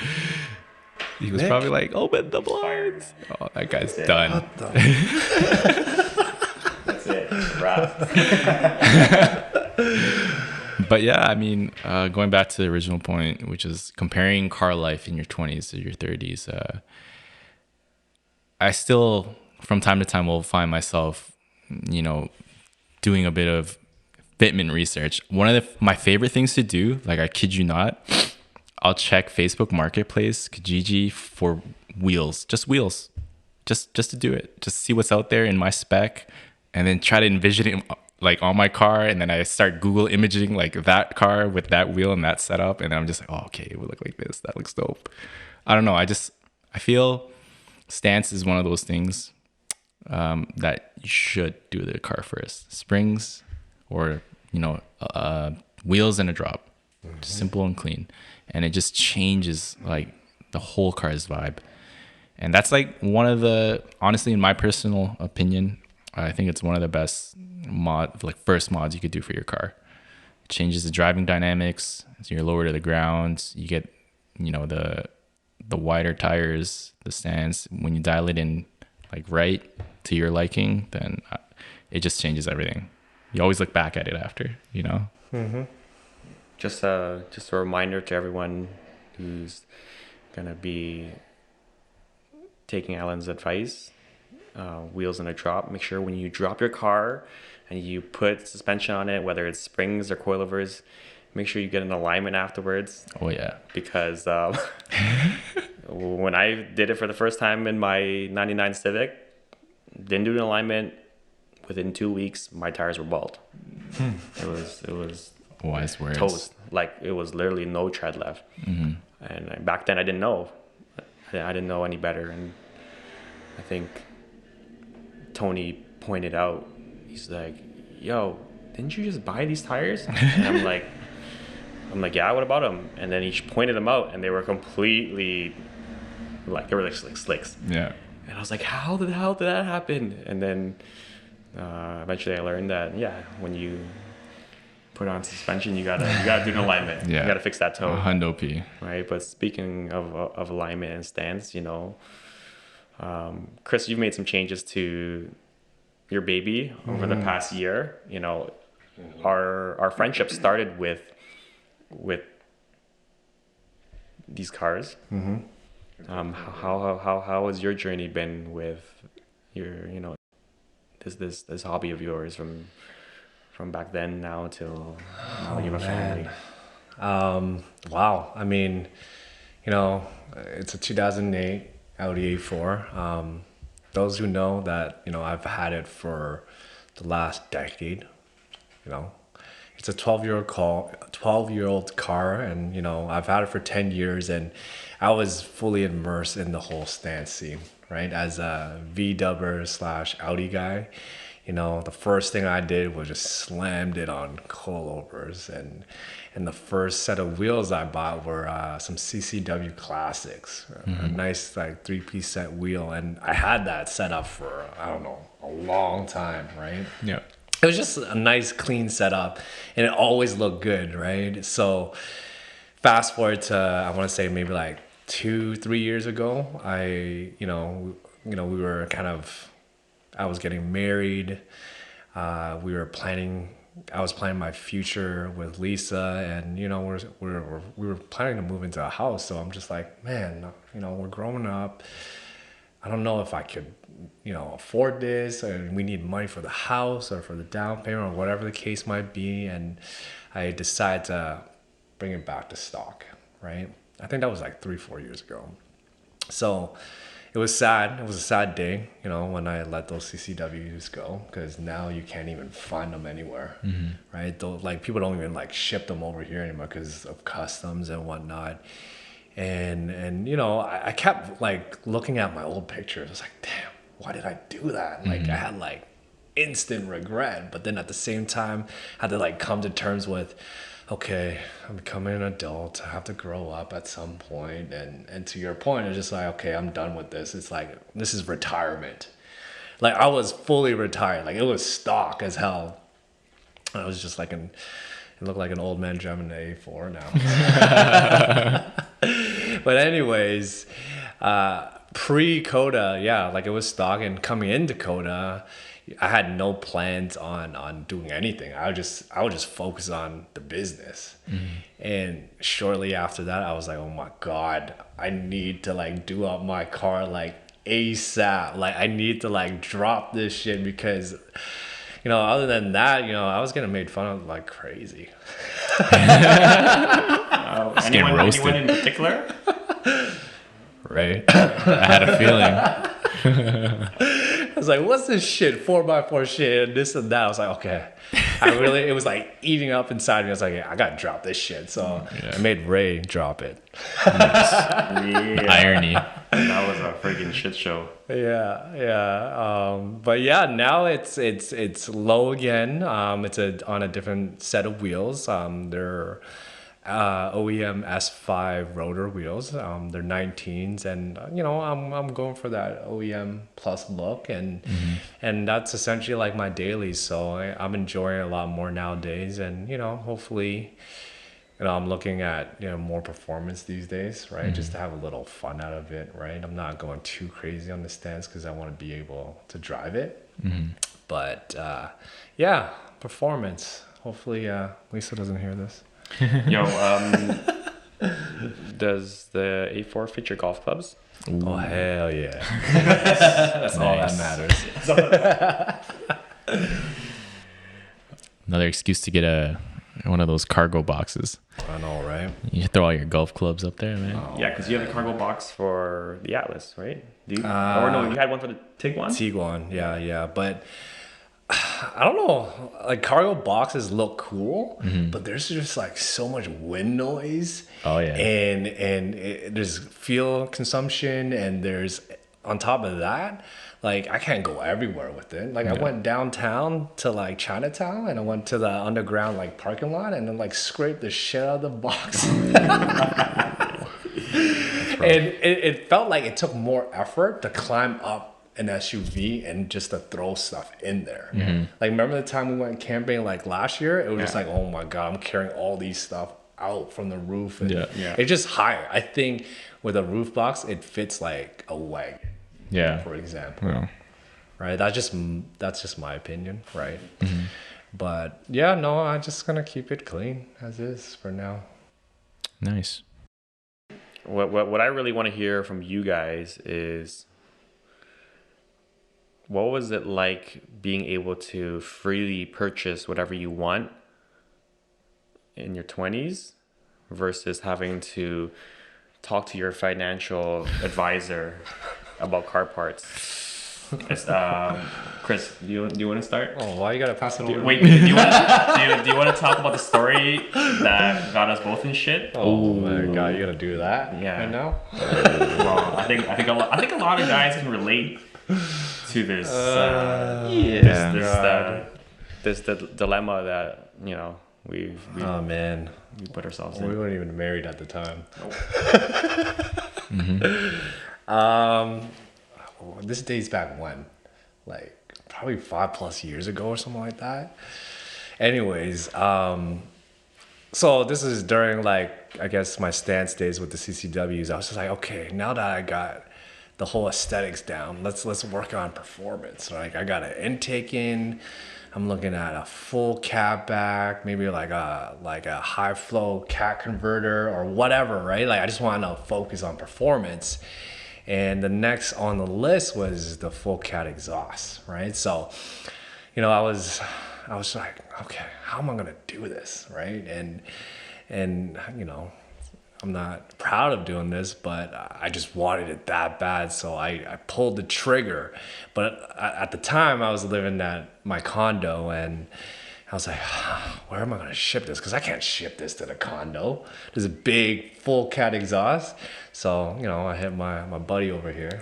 He was probably like, open the blinds. Oh, that guy's done. What the? That's it. Wrap. But yeah, I mean, going back to the original point, which is comparing car life in your 20s to your 30s, I still, from time to time, will find myself, doing a bit of fitment research. One of my favorite things to do, like I kid you not, I'll check Facebook Marketplace, Kijiji for wheels, just just to do it, just see what's out there in my spec, and then try to envision it like on my car, and then I start Google imaging like that car with that wheel and that setup, and I'm just like, oh, okay, it would look like this. That looks dope. I don't know. I feel stance is one of those things that you should do the car first. Springs or, wheels and a drop. Simple and clean. And it just changes like the whole car's vibe. And that's like one of the, honestly, in my personal opinion, I think it's one of the best first mods you could do for your car. It changes the driving dynamics. So you're lower to the ground. You get, the wider tires, the stance. When you dial it in like right to your liking, then it just changes everything. You always look back at it after, Mm-hmm. Just a reminder to everyone who's gonna be taking Allan's advice. Wheels in a drop. Make sure when you drop your car and you put suspension on it, whether it's springs or coilovers, make sure you get an alignment afterwards. Oh yeah. Because when I did it for the first time in my 99 Civic, didn't do an alignment. Within 2 weeks, my tires were bald. It was wise words. Toast. Like it was literally no tread left. Mm-hmm. And back then I didn't know. I didn't know any better. And I think Tony pointed out, he's like, yo, didn't you just buy these tires? And I'm like, yeah, what about them? And then he pointed them out, and they were completely like slicks. Yeah. And I was like, how the hell did that happen? And then eventually I learned that, when you put on suspension, you gotta do an alignment. Yeah. You gotta fix that toe. Hundo P. Right. But speaking of alignment and stance, Chris, you've made some changes to your baby over the past year. Our friendship started with these cars. Mm-hmm. How has your journey been with your this hobby of yours from back then now till now you have a family? Wow. I mean, it's a 2008 Audi A4. Those who know that, I've had it for the last decade. It's a 12-year-old car, and I've had it for 10 years, and I was fully immersed in the whole stance scene, right? As a VW / Audi guy, the first thing I did was just slammed it on coilovers, and the first set of wheels I bought were some CCW classics, a nice like 3-piece set wheel, and I had that set up for a long time, right? Yeah. It was just a nice clean setup, and it always looked good, right? So fast forward to, I want to say maybe like 2-3 years ago, we were I was getting married. I was planning my future with Lisa, and we were planning to move into a house. So I'm just like, man, we're growing up. I don't know if I could, afford this, and we need money for the house or for the down payment or whatever the case might be. And I decided to bring it back to stock, right? I think that was like 3-4 years ago. So it was sad. It was a sad day, when I let those CCWs go, because now you can't even find them anywhere, right? Like people don't even like ship them over here anymore because of customs and whatnot. And I kept like looking at my old pictures. I was like, damn, why did I do that? Like I had like instant regret, but then at the same time I had to like come to terms with, okay, I'm becoming an adult. I have to grow up at some point. And to your point, it's just like, okay, I'm done with this. It's like, this is retirement. Like I was fully retired. Like it was stock as hell. I was just like it looked like an old man driving an A4 now. But anyways, pre-Koda, like it was stock, and coming into Koda, I had no plans on doing anything. I would just focus on the business. And shortly after that, I was like, oh my God, I need to like do up my car like ASAP. Like I need to like drop this shit because, other than that, I was getting made fun of like crazy. Anyone in particular? Right. I had a feeling. I was like, what's this shit? 4x4 shit, and this and that. I was like, okay. It was like eating up inside me. I was like, yeah, I gotta drop this shit. So I made Ray drop it. Yeah. Irony. That was a freaking shit show. Yeah. But yeah, now it's low again. It's on a different set of wheels. They're OEM S5 rotor wheels. They're 19s, and I'm going for that OEM plus look, and that's essentially like my dailies. So I'm enjoying it a lot more nowadays, and hopefully. I'm looking at more performance these days, right? Just to have a little fun out of it, right? I'm not going too crazy on the stance because I want to be able to drive it. But yeah, performance. Hopefully, Lisa doesn't hear this. Yo, does the A4 feature golf clubs? Ooh. Oh hell yeah! That's all that matters. Another excuse to get one of those cargo boxes. I know, right? You throw all your golf clubs up there, man. Yeah, because you have the cargo box for the Atlas, right? Do you? Or no, you had one for the Tiguan? Tiguan, yeah. But I don't know. Like cargo boxes look cool, but there's just like so much wind noise. Oh yeah. And there's fuel consumption, and there's on top of that, like I can't go everywhere with it. Like I went downtown to like Chinatown, and I went to the underground like parking lot, and then like scraped the shit out of the box. And it felt like it took more effort to climb up an SUV and just to throw stuff in there. Like remember the time we went camping like last year? It was just like, oh my god, I'm carrying all these stuff out from the roof, and it's just higher. I think with a roof box, it fits like a wagon. Yeah. For example. Yeah. Right. That's just my opinion. Right. But yeah, no, I'm just gonna keep it clean as is for now. Nice. What I really want to hear from you guys is, what was it like being able to freely purchase whatever you want in your 20s versus having to talk to your financial advisor about car parts? Chris, do you want to start? Oh, why you gotta pass it over? Wait, do you want to talk about the story that got us both in shit? Oh my god, you gotta do that? Yeah. Right now? Well, I think a lot of guys can relate to this. This dilemma that we Oh man, we put ourselves we in. weren't even married at the time. This dates back when, like probably 5+ years ago or something like that. Anyways, so this is during like I guess my stance days with the CCWs. I was just like, okay, now that I got the whole aesthetics down, let's work on performance. Like I got an intake in. I'm looking at a full cat back, maybe like a high flow cat converter or whatever, right? Like I just want to focus on performance. And the next on the list was the full cat exhaust, right? So, I was like, okay, how am I gonna do this, right? And I'm not proud of doing this, but I just wanted it that bad, so I pulled the trigger. But at the time, I was living at my condo, and I was like, where am I going to ship this? Because I can't ship this to the condo. There's a big full cat exhaust. So, I hit my buddy over here.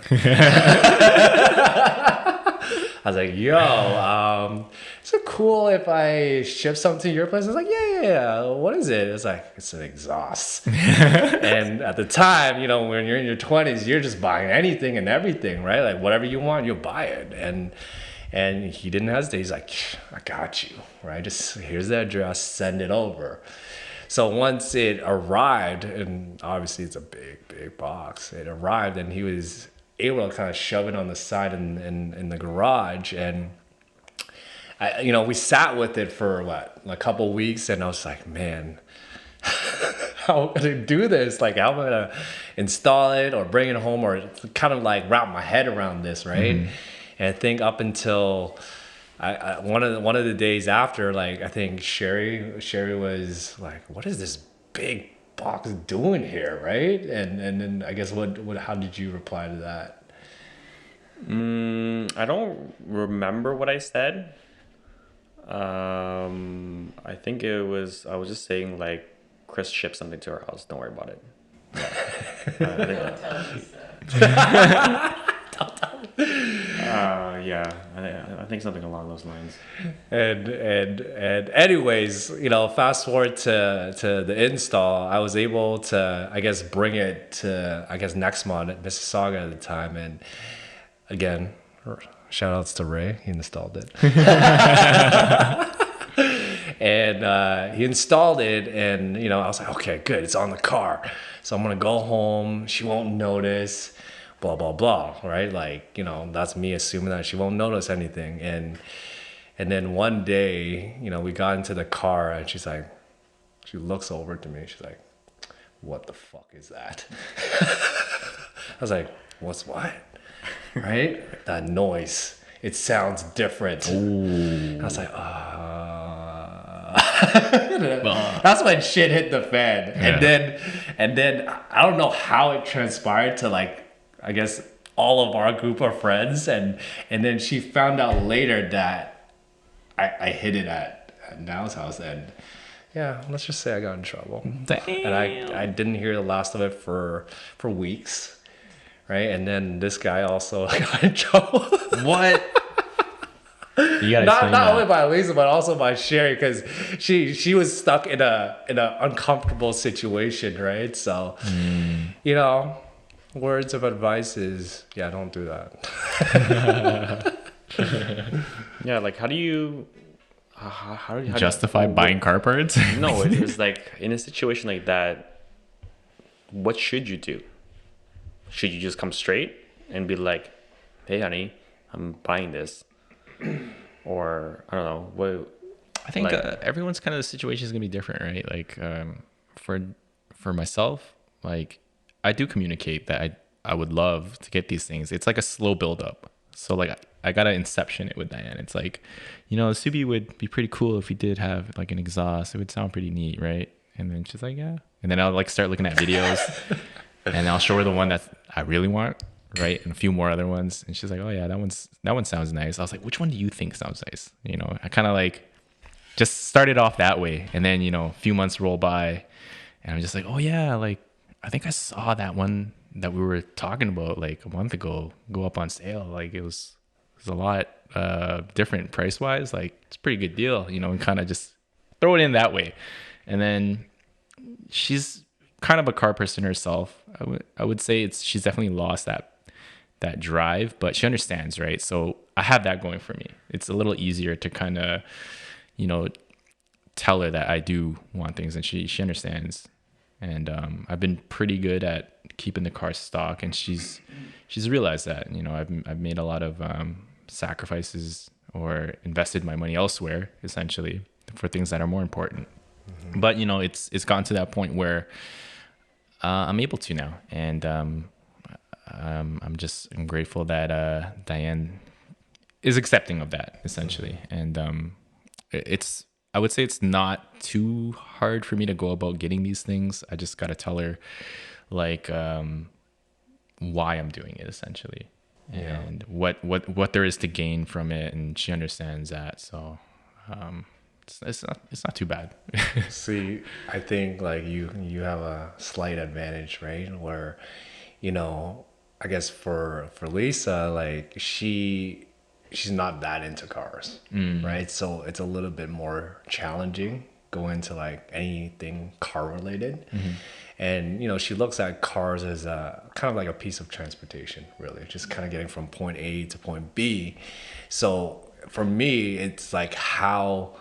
I was like, yo, is it cool if I ship something to your place? I was like, yeah. What is it? It's like, it's an exhaust. And at the time, when you're in your 20s, you're just buying anything and everything, right? Like whatever you want, you'll buy it. And he didn't hesitate. He's like, I got you, right? Just here's the address, send it over. So once it arrived, and obviously it's a big box, it arrived, and he was able to kind of shove it on the side in the garage. And we sat with it for a couple weeks, and I was like, man, how am I gonna do this? Like, how am I gonna install it or bring it home or kind of like wrap my head around this, right? And I think up until one of the days after, like I think Sherry was like, what is this big box doing here, right? And then I guess how did you reply to that? I don't remember what I said. I think I was just saying like Chris shipped something to our house. Don't worry about it. I think Don't tell Lisa. yeah, I think something along those lines. And anyways, fast forward to the install. I was able to, I guess, bring it to, I guess, Nexmont at Mississauga at the time. And again, shout outs to Ray. He installed it. And he installed it, and I was like, okay, good, it's on the car. So I'm gonna go home. She won't notice. Blah blah blah. Right? Like that's me assuming that she won't notice anything. And then one day, we got into the car, and she looks over to me. She's like, "What the fuck is that?" I was like, "What's what?" Right? That noise. It sounds different. Ooh. I was like, That's when shit hit the fan. Yeah. And then I don't know how it transpired to, like, I guess all of our group of friends, and then she found out later that I hid it at Nao's house, and yeah, let's just say I got in trouble. Damn. And I didn't hear the last of it for weeks, right? And then this guy also got in trouble. What? You gotta not only by Lisa, but also by Sherry, because she was stuck in a uncomfortable situation, right? So words of advice is, yeah, don't do that. Yeah, like how do you justify buying car parts? No, it's like in a situation like that, what should you do? Should you just come straight and be like, "Hey, honey, I'm buying this," or I don't know what? I think like, everyone's kind of the situation is gonna be different, right? Like for myself, like I do communicate that I would love to get these things. It's like a slow build up. So like I gotta inception it with Diane. It's like, the Subi would be pretty cool if we did have like an exhaust. It would sound pretty neat, right? And then she's like, yeah. And then I'll like start looking at videos, and I'll show her the one that I really want, right? And a few more other ones. And she's like, oh yeah, that one sounds nice. I was like, which one do you think sounds nice? I kind of like just started off that way. And then, a few months roll by, and I'm just like, oh yeah, like I think I saw that one that we were talking about like a month ago go up on sale. Like it was a lot different price wise. Like it's a pretty good deal, and kind of just throw it in that way. And then she's kind of a car person herself. I would say she's definitely lost that drive, but she understands, right? So I have that going for me. It's a little easier to kind of, tell her that I do want things, and she understands. And I've been pretty good at keeping the car stock, and she's realized that. I've made a lot of sacrifices or invested my money elsewhere, essentially, for things that are more important. Mm-hmm. But it's gotten to that point where I'm able to now, and I'm grateful that Diane is accepting of that, essentially. And I would say it's not too hard for me to go about getting these things. I just got to tell her like why I'm doing it, essentially, and what there is to gain from it, and she understands that. So it's not too bad. See, I think like you have a slight advantage, right? Where I guess for Lisa, like she's not that into cars, right? So it's a little bit more challenging going to like anything car related. Mm-hmm. And she looks at cars as a kind of like a piece of transportation, really, just kind of getting from point A to point B. So for me, it's like, how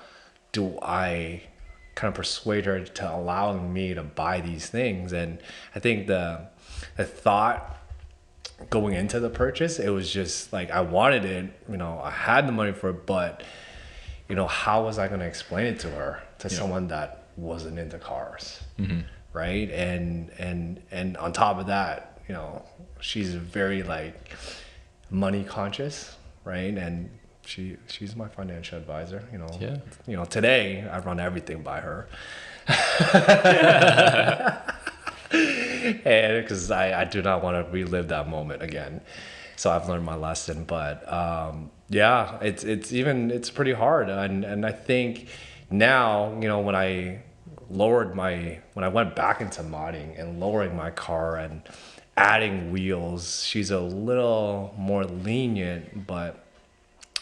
do I kind of persuade her to allowing me to buy these things? And I think the thought going into the purchase, it was just like, I wanted it, I had the money for it, but how was I going to explain it to her, to someone that wasn't into cars? Mm-hmm. Right? And on top of that, she's very like money conscious, right? And she's my financial advisor, today I run everything by her. And because I do not want to relive that moment again. So I've learned my lesson. But yeah, it's pretty hard. And I think now, when I went back into modding and lowering my car and adding wheels, she's a little more lenient, but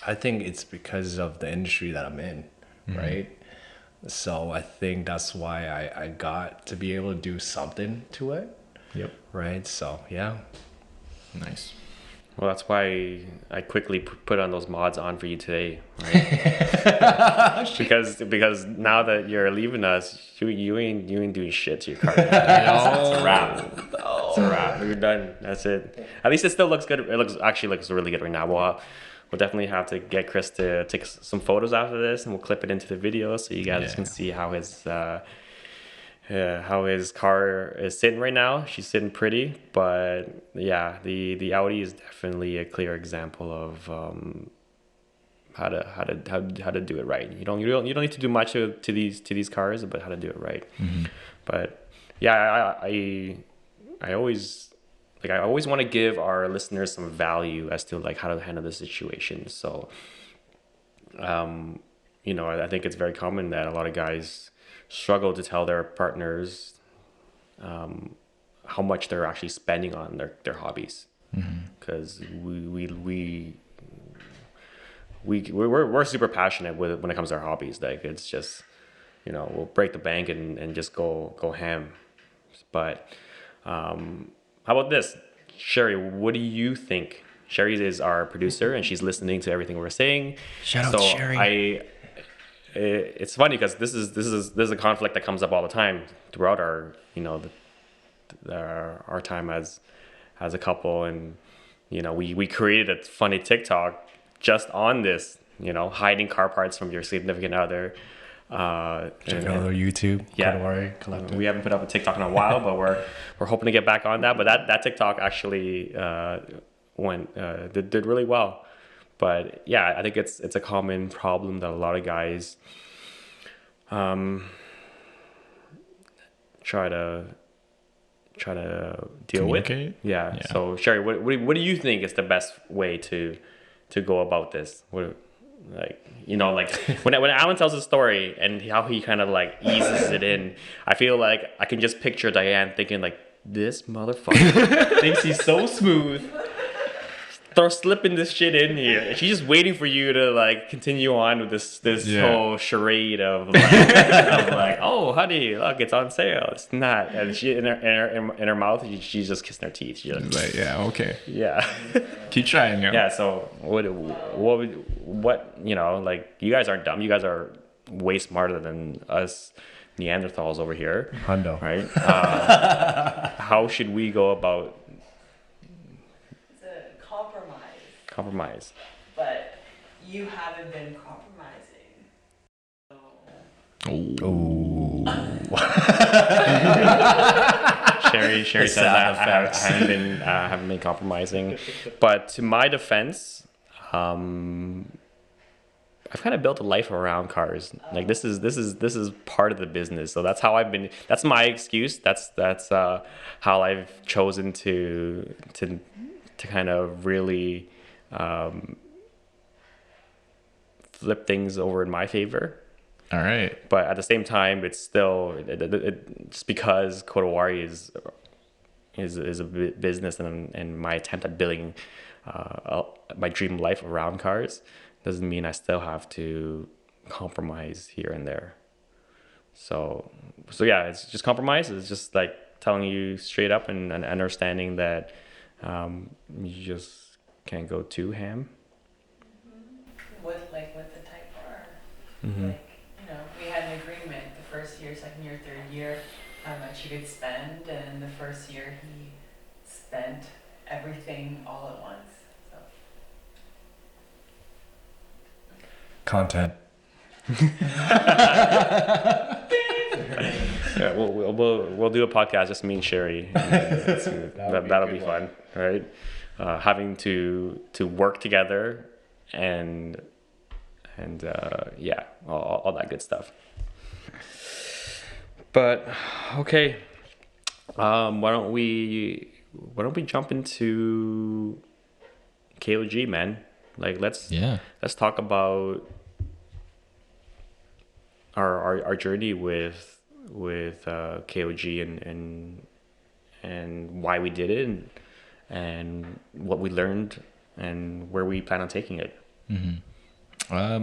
I think it's because of the industry that I'm in, right? So I think that's why I got to be able to do something to it. Yep. Right. So yeah. Nice. Well, that's why I quickly put on those mods on for you today, right? because now that you're leaving us, you ain't doing shit to your car. It's a wrap. It's a wrap. You're done. That's it. At least it still looks good. It looks really good right now. We'll definitely have to get Chris to take some photos after this, and we'll clip it into the video so you guys can see how his car is sitting right now. She's sitting pretty, but yeah, the Audi is definitely a clear example of how to do it right. You don't need to do much to these cars, but how to do it right. But yeah, I always want to give our listeners some value as to like how to handle the situation. So I think it's very common that a lot of guys struggle to tell their partners how much they're actually spending on their hobbies, because we're super passionate with it when it comes to our hobbies. Like it's just we'll break the bank and just go ham. But how about this, Sherry? What do you think? Sherry is our producer and she's listening to everything we're saying. Shout out Sherry. It's funny because this is a conflict that comes up all the time throughout our our time as a couple, and we created a funny TikTok just on this, hiding car parts from your significant other. Check out our YouTube, Kodawari Collective. We haven't put up a TikTok in a while, but we're hoping to get back on that. But that TikTok actually did really well. But yeah, I think it's a common problem that a lot of guys try to deal with. Yeah. So Sherry, what do you think is the best way to go about this? When Allan tells his story and how he kind of like eases it in, I feel like I can just picture Diane thinking like, this motherfucker thinks he's so smooth. They're slipping this shit in here. She's just waiting for you to like continue on with this whole charade of like, oh honey, look, it's on sale. It's not, and she in her mouth, she's just kissing her teeth. She's like, yeah, okay, yeah, keep trying. Yeah. So what like, you guys aren't dumb. You guys are way smarter than us Neanderthals over here. Hundo. Right? How should we go about? Compromise. But you haven't been compromising. Sherry says that I haven't been compromising, but to my defense, I've kind of built a life around cars. Like this is part of the business. So that's how I've been. That's my excuse. That's how I've chosen to kind of really flip things over in my favor. All right. But at the same time, it's still just because Kodawari is a business, and my attempt at building my dream life around cars doesn't mean I still have to compromise here and there. So yeah, it's just compromise. It's just like telling you straight up and understanding that you just can't go too ham. With the Type R, we had an agreement the first year, second year, third year, how much he could spend, and the first year he spent everything all at once. So. Content. Yeah, we'll do a podcast just me and Sherry. That'll be fun, right? Having to work together and all that good stuff. But okay, why don't we jump into KOG, man. Like Yeah. let's talk about our journey with KOG and why we did it and what we learned and where we plan on taking it.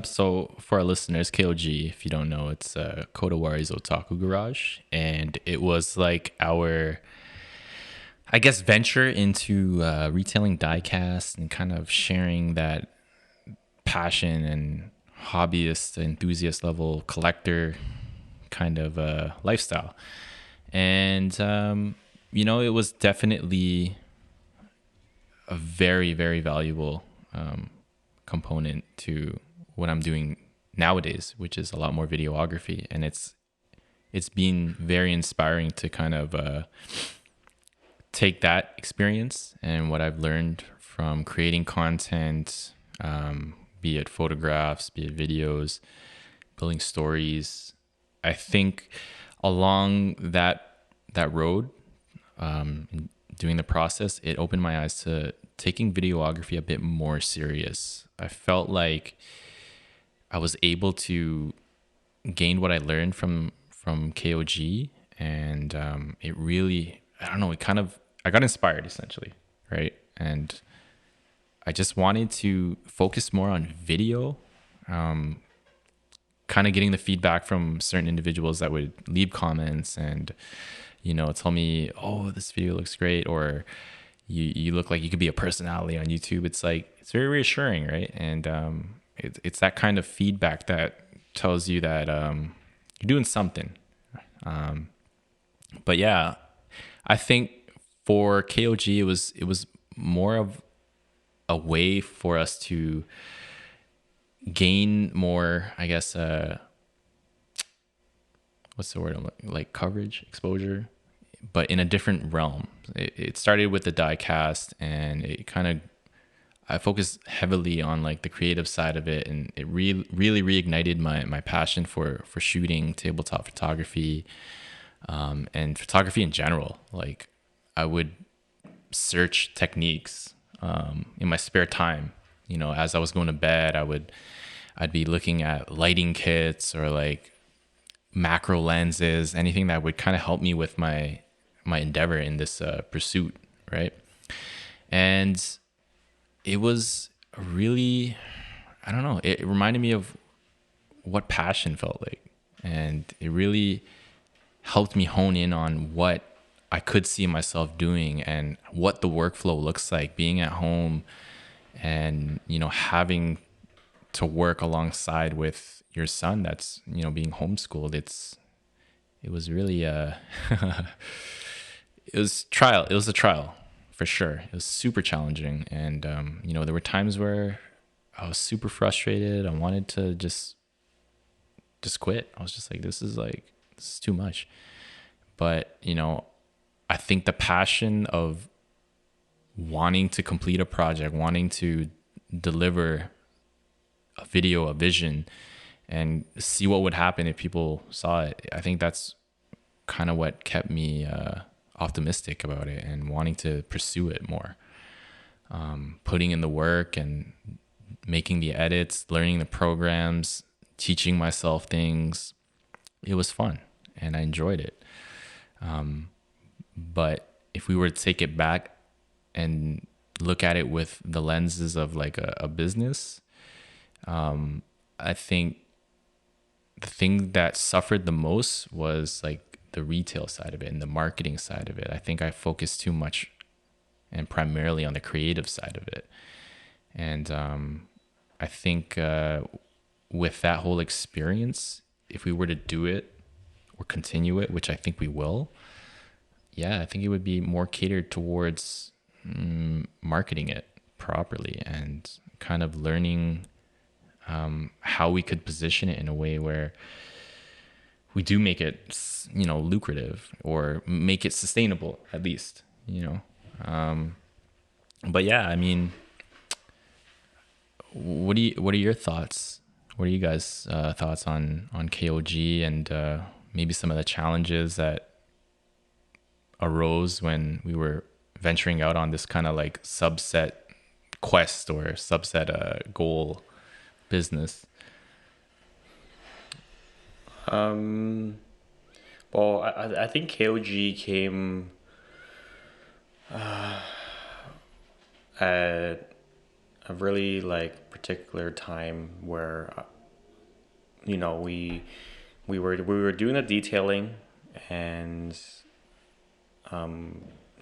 So for our listeners, KOG, if you don't know, it's Kodawari's Otaku Garage, and it was like our, I guess, venture into retailing diecast and kind of sharing that passion and hobbyist, enthusiast level collector kind of lifestyle. And it was definitely a very, very valuable component to what I'm doing nowadays, which is a lot more videography. And it's been very inspiring to kind of take that experience and what I've learned from creating content, be it photographs, be it videos, building stories. I think along that road, doing the process, it opened my eyes to taking videography a bit more serious. I felt like I was able to gain what I learned from KOG, and it really, I don't know, I got inspired essentially, right? And I just wanted to focus more on video, kind of getting the feedback from certain individuals that would leave comments and, tell me, oh, this video looks great, or you look like you could be a personality on YouTube. It's like, it's very reassuring, right? And it's that kind of feedback that tells you that you're doing something. But yeah, I think for KOG, it was more of a way for us to gain more, I guess, what's the word? Like coverage, exposure, but in a different realm. It started with the diecast, and I focused heavily on like the creative side of it, and it really reignited my passion for shooting, tabletop photography, and photography in general. Like I would search techniques in my spare time. As I was going to bed, I'd be looking at lighting kits or like macro lenses, anything that would kind of help me with my endeavor in this pursuit, right? And it was really, I don't know, it reminded me of what passion felt like, and it really helped me hone in on what I could see myself doing and what the workflow looks like being at home and, having to work alongside with your son that's, being homeschooled. It was really, it was a trial for sure. It was super challenging. And, there were times where I was super frustrated. I wanted to just quit. I was just like, this is too much. But, I think the passion of wanting to complete a project, wanting to deliver a video, a vision, and see what would happen if people saw it, I think that's kind of what kept me optimistic about it and wanting to pursue it more. Putting in the work and making the edits, learning the programs, teaching myself things. It was fun and I enjoyed it. But if we were to take it back and look at it with the lenses of like a business, I think the thing that suffered the most was like the retail side of it and the marketing side of it. I think I focused too much and primarily on the creative side of it. And I think with that whole experience, if we were to do it or continue it, which I think we will, I think it would be more catered towards marketing it properly and kind of learning how we could position it in a way where we do make it, lucrative or make it sustainable at least, But yeah, I mean, what are your thoughts? What are you guys' thoughts on KOG and maybe some of the challenges that arose when we were venturing out on this kind of like subset quest or subset goal business? Well, I think KOG came at a really like particular time where we were doing the detailing, and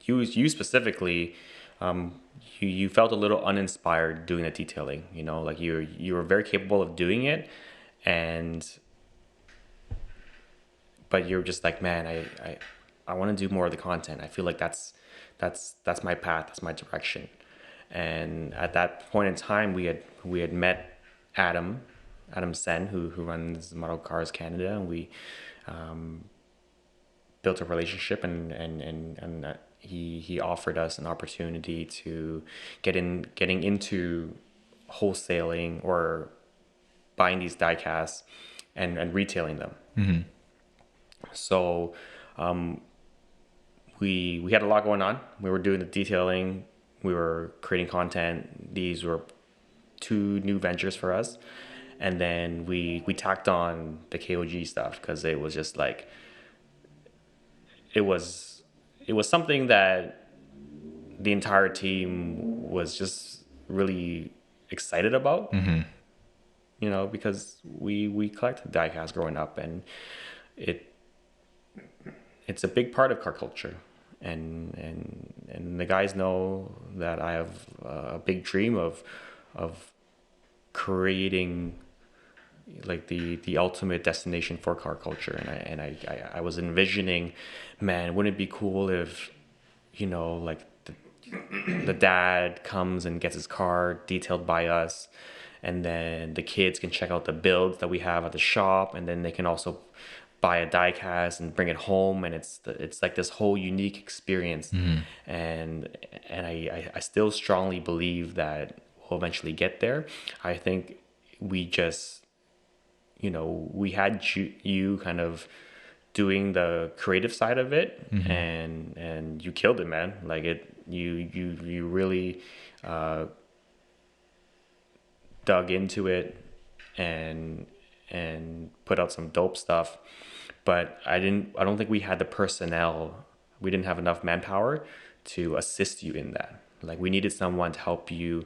you specifically, you felt a little uninspired doing the detailing. Like you were very capable of doing it, and but you're just like, man, I want to do more of the content. I feel like that's my path, that's my direction. And at that point in time, we had met Adam, Adam Sen, who runs Model Cars Canada, and we built a relationship, and he offered us an opportunity to getting into wholesaling or buying these die casts and retailing them. Mm-hmm. So we had a lot going on. We were doing the detailing, we were creating content. These were two new ventures for us, and then we tacked on the KOG stuff because it was just like it was something that the entire team was just really excited about. Mm-hmm. Because we collected diecast growing up, and it's a big part of car culture, and the guys know that I have a big dream of creating like the ultimate destination for car culture, and I was envisioning, man, wouldn't it be cool if like the dad comes and gets his car detailed by us, and then the kids can check out the builds that we have at the shop, and then they can also buy a die cast and bring it home, and it's like this whole unique experience. Mm-hmm. And I still strongly believe that we'll eventually get there. I think we just we had you kind of doing the creative side of it, Mm-hmm. and you killed it, man. Like you really dug into it and put out some dope stuff. But I don't think we had the personnel. We didn't have enough manpower to assist you in that. Like we needed someone to help you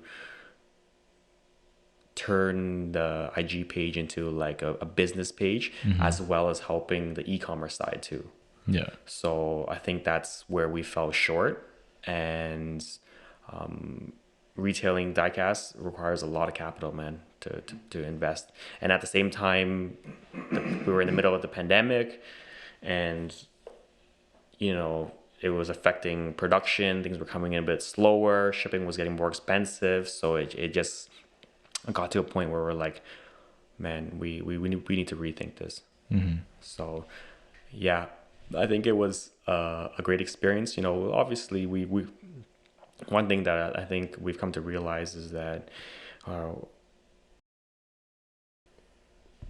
turn the IG page into like a business page, Mm-hmm. as well as helping the e-commerce side too. Yeah. So I think that's where we fell short, and retailing diecast requires a lot of capital, man, to invest. And at the same time, we were in the middle of the pandemic, and it was affecting production. Things were coming in a bit slower. Shipping was getting more expensive. So it just got to a point where we're like, man, we need to rethink this. Mm-hmm. So yeah, I think it was a great experience. Obviously we one thing that I think we've come to realize is that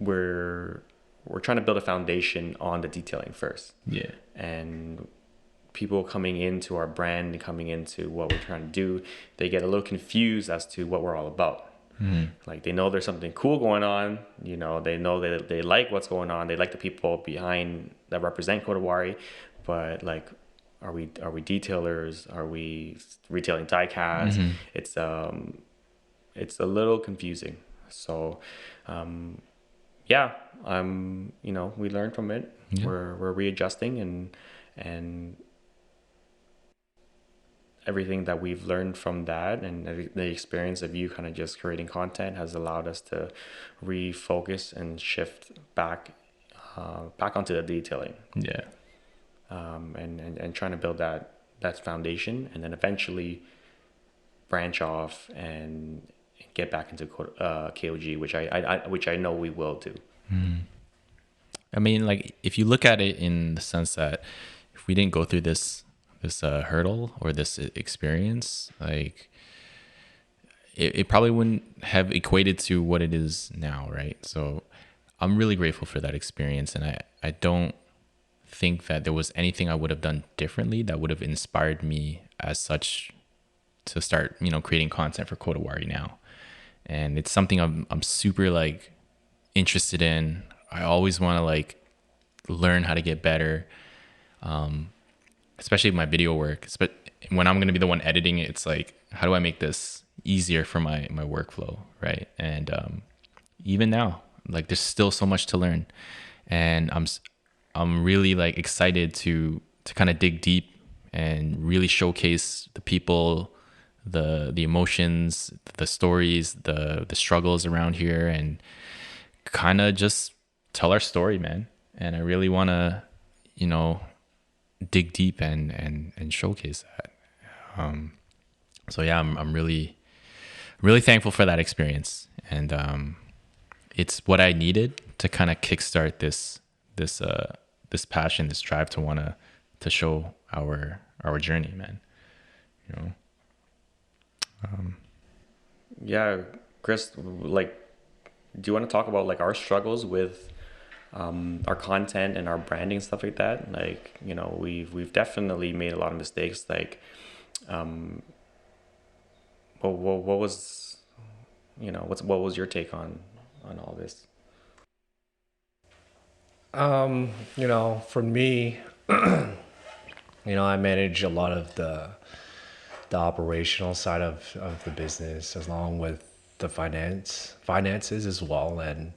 we're trying to build a foundation on the detailing first. Yeah. And people coming into our brand and coming into what we're trying to do, they get a little confused as to what we're all about. Mm-hmm. Like they know there's something cool going on, they know that they like what's going on, they like the people behind that represent Kodawari, but like, are we detailers? Are we retailing die cast? Mm-hmm. It's a little confusing. So yeah, we learned from it. Yeah. We're readjusting, and everything that we've learned from that and the experience of you kind of just creating content has allowed us to refocus and shift back onto the detailing. Yeah. And trying to build that foundation, and then eventually branch off and get back into KOG, which I know we will do. Mm. I mean, like if you look at it in the sense that if we didn't go through this hurdle or this experience, like it probably wouldn't have equated to what it is now, right? So I'm really grateful for that experience, and I don't think that there was anything I would have done differently that would have inspired me as such to start, creating content for Kodawari now. And it's something I'm super like interested in. I always want to like learn how to get better, especially my video work. But when I'm going to be the one editing it, it's like, how do I make this easier for my workflow, right? And even now, like there's still so much to learn, and I'm really like excited to kind of dig deep and really showcase the people, the emotions, the stories, the struggles around here, and kind of just tell our story, man. And I really want to, dig deep and showcase that. So yeah, I'm really thankful for that experience, and it's what I needed to kind of kickstart this passion, this drive to show our journey, man. Yeah, Chris, like, do you want to talk about like our struggles with our content and our branding, stuff like that? Like, we've definitely made a lot of mistakes. Like, what was, what was your take on all this? For me, I manage a lot of the operational side of the business, along with the finances as well. And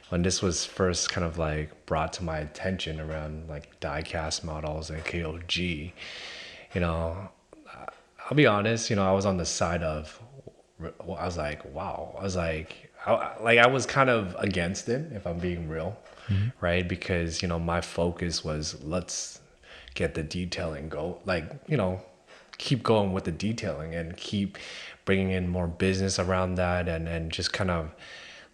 when this was first kind of like brought to my attention around like die-cast models and KOG, I'll be honest, I was on the side of, I was like, wow. I was like, I was kind of against it, if I'm being real, right? Because, my focus was, let's get the detailing go, keep going with the detailing and keep bringing in more business around that, and just kind of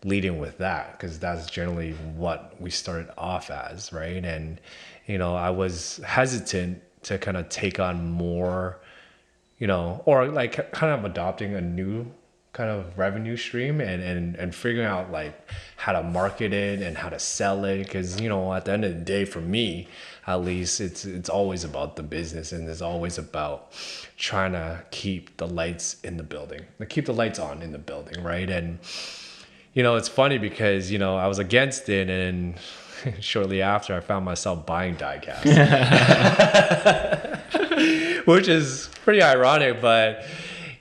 leading with that, because that's generally what we started off as, right? And I was hesitant to kind of take on more, or like kind of adopting a new kind of revenue stream, and figuring out like how to market it and how to sell it, because at the end of the day, for me at least, it's always about the business, and it's always about trying to keep the lights in the building, like keep the lights on in the building, right? And it's funny because I was against it, and shortly after I found myself buying diecast, which is pretty ironic. But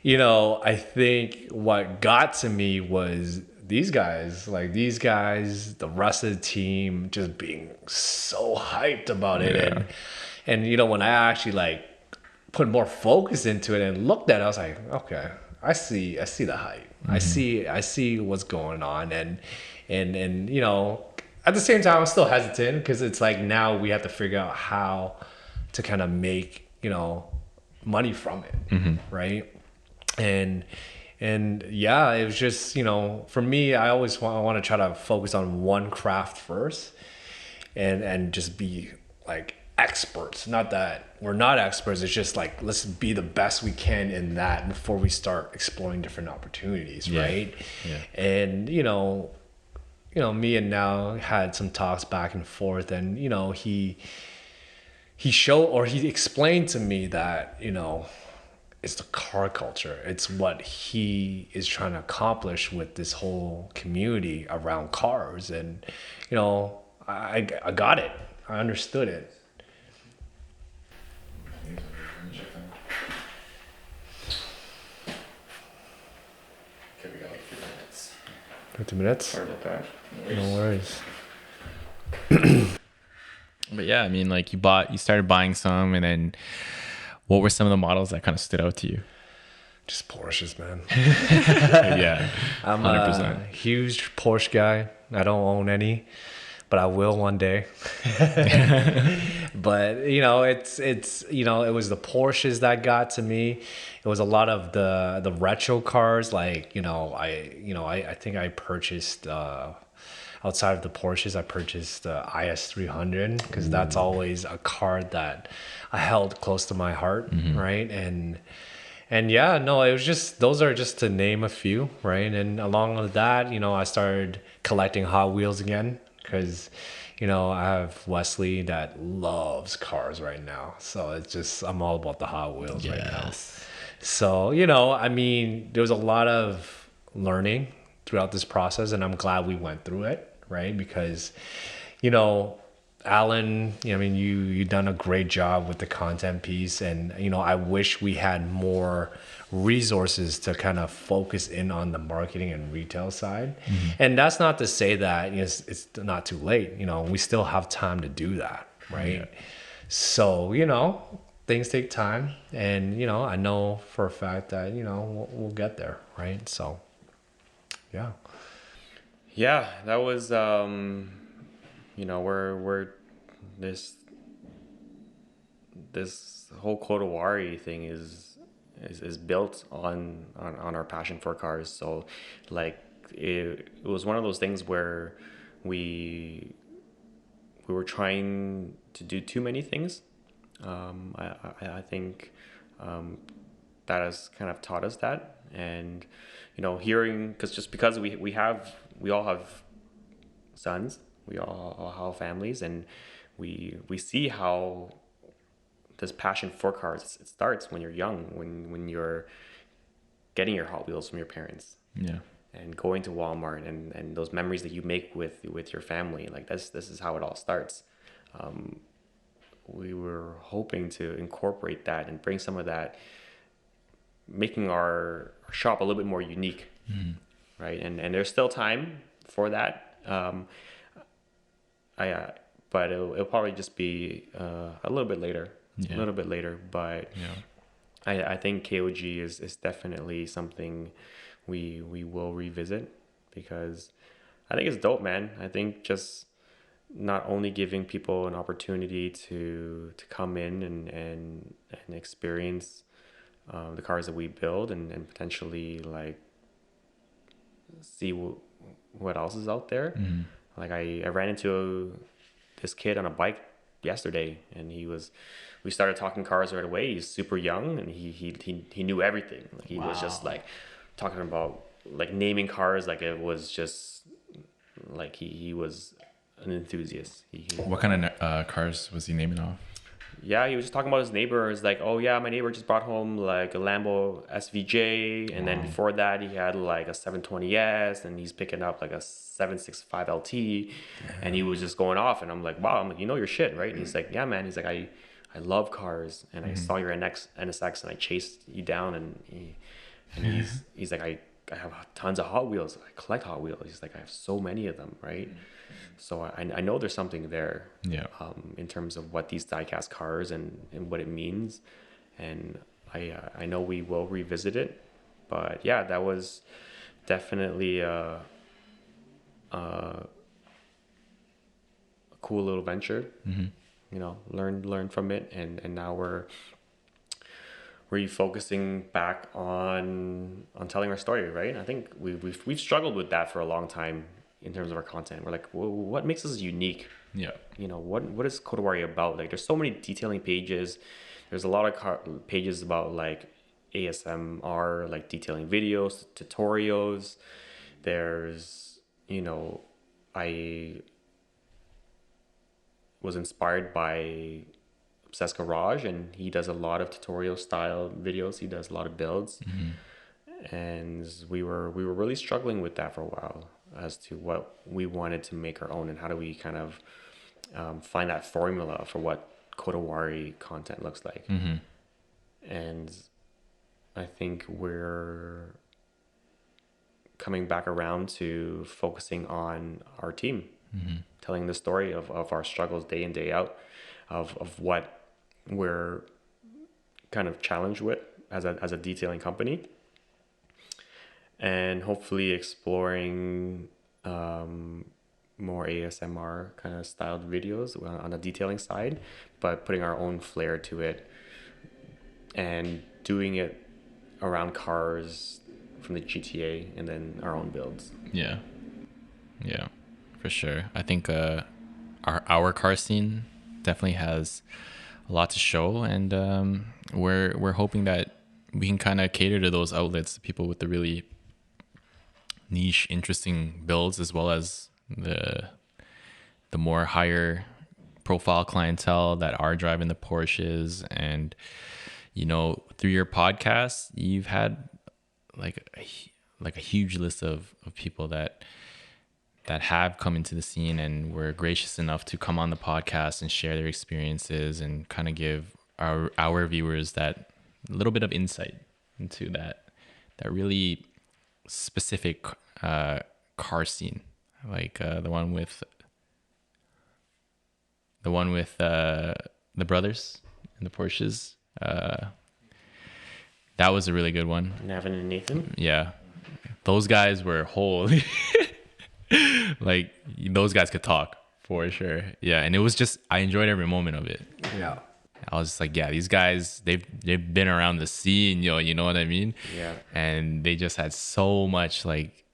I think what got to me was these guys, the rest of the team, just being so hyped about it. Yeah. And when I actually like put more focus into it and looked at it, I was like, okay, I see the hype. I see what's going on, and at the same time, I'm still hesitant, because it's like now we have to figure out how to kind of make money from it, right? And yeah, it was just for me, I always want to try to focus on one craft first, and just be like experts. Not that we're not experts, it's just like, let's be the best we can in that before we start exploring different opportunities, right? And me and Now had some talks back and forth, and he explained to me that it's the car culture, it's what he is trying to accomplish with this whole community around cars. And I got it, I understood it. Okay, we got like 3 minutes. 50 minutes? Sorry about that. No worries. But yeah, I mean, like you started buying some, and then what were some of the models that kind of stood out to you? Just Porsches, man. Yeah, I'm 100%. a huge Porsche guy. I don't own any, but I will one day. But it's it was the Porsches that got to me. It was a lot of the retro cars, like I think I purchased outside of the Porsches, I purchased the IS300, because that's always a car that I held close to my heart, right? And yeah, no, it was just, those are just to name a few, right? And along with that, I started collecting Hot Wheels again, because I have Wesley that loves cars right now. So it's just, I'm all about the Hot Wheels right now. Yes. So, I mean, there was a lot of learning throughout this process, and I'm glad we went through it, right? Because, you know, Allan, I mean, you done a great job with the content piece, and I wish we had more resources to kind of focus in on the marketing and retail side. And that's not to say that it's not too late. We still have time to do that, right? Yeah. So things take time, and I know for a fact that we'll get there, right? So yeah. Yeah, that was we're this whole Kodawari thing is built on our passion for cars. So like it was one of those things where we were trying to do too many things. I think that has kind of taught us that, and hearing, because we all have sons, we all have families, and we see how this passion for cars, it starts when you're young, when you're getting your Hot Wheels from your parents, Yeah. and going to Walmart, and those memories that you make with your family. Like this is how it all starts. We were hoping to incorporate that and bring some of that, making our shop a little bit more unique, right? And there's still time for that. But it'll probably just be a little bit later, Yeah. a little bit later. But Yeah. I think KOG is definitely something we will revisit, because I think it's dope, man. I think just not only giving people an opportunity to come in and experience the cars that we build, and potentially like see what else is out there. Like I ran into this kid on a bike yesterday, and we started talking cars right away. He's super young, and he knew everything. Like he was just like talking about like naming cars like it was just like he was an enthusiast. What kind of cars was he naming off? Yeah, he was just talking about his neighbor. It's like, oh yeah, my neighbor just brought home like a Lambo SVJ, and then before that he had like a 720S, and he's picking up like a 765 LT, and he was just going off, and I'm like, wow, I'm like, your shit, right? And he's like, yeah, man. He's like, I love cars, and I saw your NSX, and I chased you down, and he's like, I have tons of Hot Wheels. I collect Hot Wheels. He's like, I have so many of them, right? So I know there's something there, Yeah. in terms of what these diecast cars and what it means, and I know we will revisit it, but yeah, that was definitely a cool little venture. Learn from it, and now we're refocusing back on telling our story, right? I think we've struggled with that for a long time in terms of our content. We're like, well, what makes us unique? Yeah. What is Kodawari about? Like, there's so many detailing pages. There's a lot of pages about like ASMR, like detailing videos, tutorials. There's, I was inspired by Obsessed Garage, and he does a lot of tutorial style videos. He does a lot of builds, and we were really struggling with that for a while as to what we wanted to make our own, and how do we kind of find that formula for what Kodawari content looks like. And I think we're coming back around to focusing on our team, telling the story of our struggles day in, day out, of what we're kind of challenged with as a detailing company, and hopefully exploring more ASMR kind of styled videos on the detailing side, but putting our own flair to it and doing it around cars from the GTA, and then our own builds. Yeah, for sure. I think our car scene definitely has a lot to show, and we're hoping that we can kind of cater to those outlets, people with the really niche, interesting builds, as well as the more higher profile clientele that are driving the Porsches. And, you know, through your podcast, you've had like a huge list of people that have come into the scene and were gracious enough to come on the podcast and share their experiences and kind of give our viewers that little bit of insight into that really specific car scene, like the one with the brothers and the Porsches. That was a really good one. Navin and Nathan. Yeah, those guys were holy. Like, those guys could talk for sure. Yeah, and it was just, I enjoyed every moment of it. Yeah. I was just like, yeah, these guys, they've been around the scene, you know what I mean? Yeah. And they just had so much like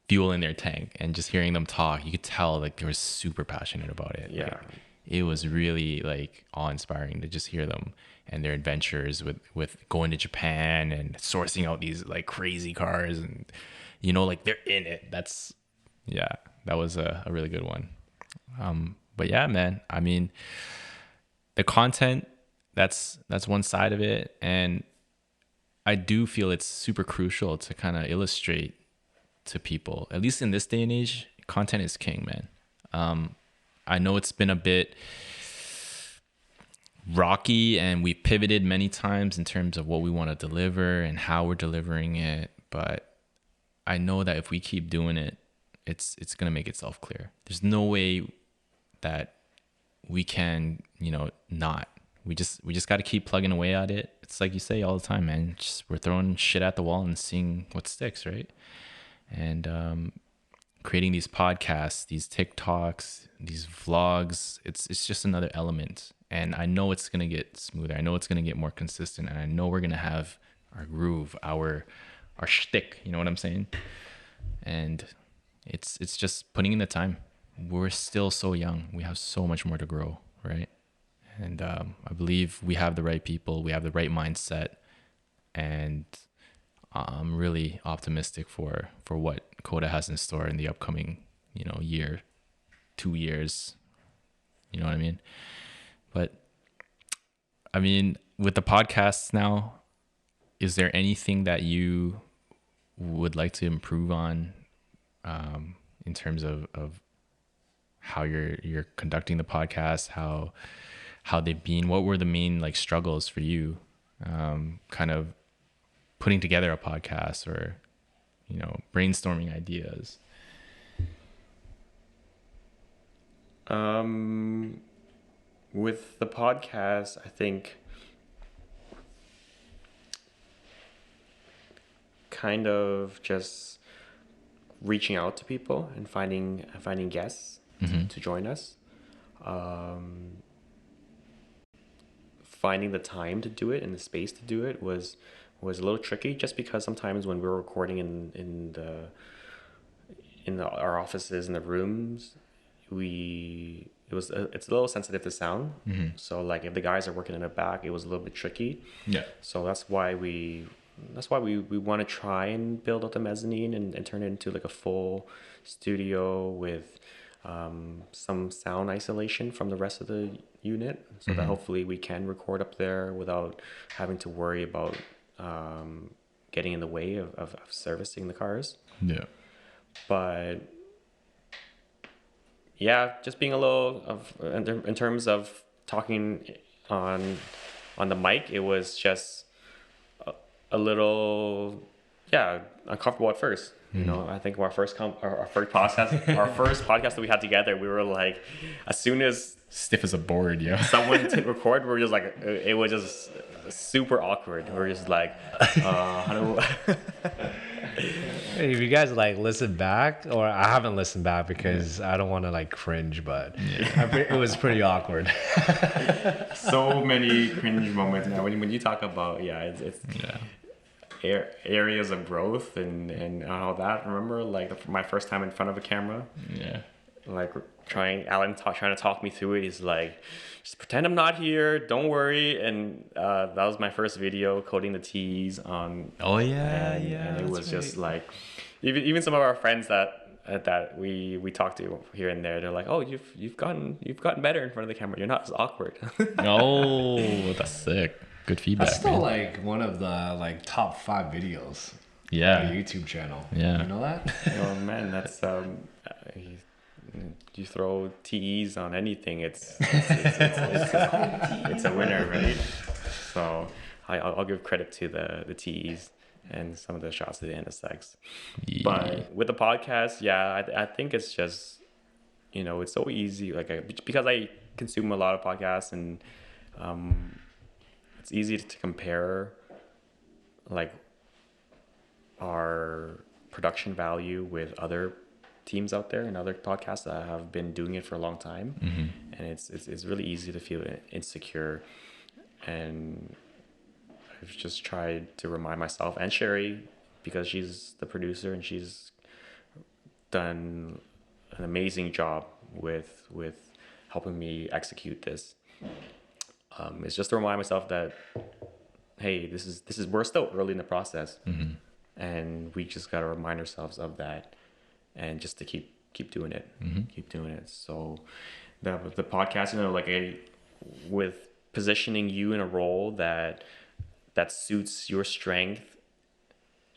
fuel in their tank, and just hearing them talk, you could tell like they were super passionate about it. Yeah. Like, it was really like awe-inspiring to just hear them and their adventures with going to Japan and sourcing out these like crazy cars, and you know, like they're in it. Yeah, that was a really good one. But yeah, man, I mean, the content, that's one side of it. And I do feel it's super crucial to kind of illustrate to people, at least in this day and age, content is king, man. I know it's been a bit rocky and we pivoted many times in terms of what we want to deliver and how we're delivering it. But I know that if we keep doing it, it's going to make itself clear. There's no way that we can, you know, not. We just got to keep plugging away at it. It's like you say all the time, man. We're throwing shit at the wall and seeing what sticks, right? And creating these podcasts, these TikToks, these vlogs, it's just another element. And I know it's going to get smoother. I know it's going to get more consistent. And I know we're going to have our groove, our shtick, you know what I'm saying? And it's just putting in the time. We're still so young. We have so much more to grow, right? And I believe we have the right people. We have the right mindset. And I'm really optimistic for what Koda has in store in the upcoming, you know, year, 2 years. You know what I mean? But I mean, with the podcasts now, is there anything that you would like to improve on in terms of how you're conducting the podcast, how they've been? What were the main like struggles for you, kind of putting together a podcast, or, you know, brainstorming ideas? With the podcast, I think kind of just reaching out to people and finding guests to join us. Finding the time to do it and the space to do it was a little tricky, just because sometimes when we were recording in our offices, in the rooms, it's a little sensitive to sound. So like if the guys are working in the back, it was a little bit tricky. Yeah. So that's why we want to try and build out the mezzanine and turn it into like a full studio with some sound isolation from the rest of the unit, so that hopefully we can record up there without having to worry about getting in the way of servicing the cars. Yeah. But yeah, just being a little in terms of talking on the mic, it was just a little uncomfortable at first. You know, I think our first podcast that we had together, we were like, as soon as Stiff as a board, yeah. someone didn't record, we were just like, it was just super awkward. We were just like, how do Hey, if you guys like listen back, or I haven't listened back because I don't want to like cringe, but it was pretty awkward. so many cringe moments now when you talk about it's areas of growth and all that. Remember, like my first time in front of a camera, like Allan trying to talk me through it. He's like, just pretend I'm not here, don't worry. And that was my first video, coding the T's on. Oh yeah, and it was just like, even some of our friends that that we talk to here and there, they're like, "Oh, you've gotten better in front of the camera. You're not as awkward." Oh, that's sick. Good feedback, That's still man. like one of the like top 5 videos Yeah. on the YouTube channel. Yeah. You know that? Oh man, that's you throw TEs on anything, it's a winner, right? So I'll give credit to the TEs and some of the shots at the NSX. Yeah. But with the podcast, yeah, I think it's just, it's so easy, because I consume a lot of podcasts, and it's easy to compare like our production value with other teams out there and other podcasts that have been doing it for a long time. And it's really easy to feel insecure, and I've just tried to remind myself and Sherry, because she's the producer and she's done an amazing job with helping me execute this. It's just to remind myself that, hey, this is we're still early in the process, and we just got to remind ourselves of that, and just to keep doing it, keep doing it. So the podcast, with positioning you in a role that suits your strength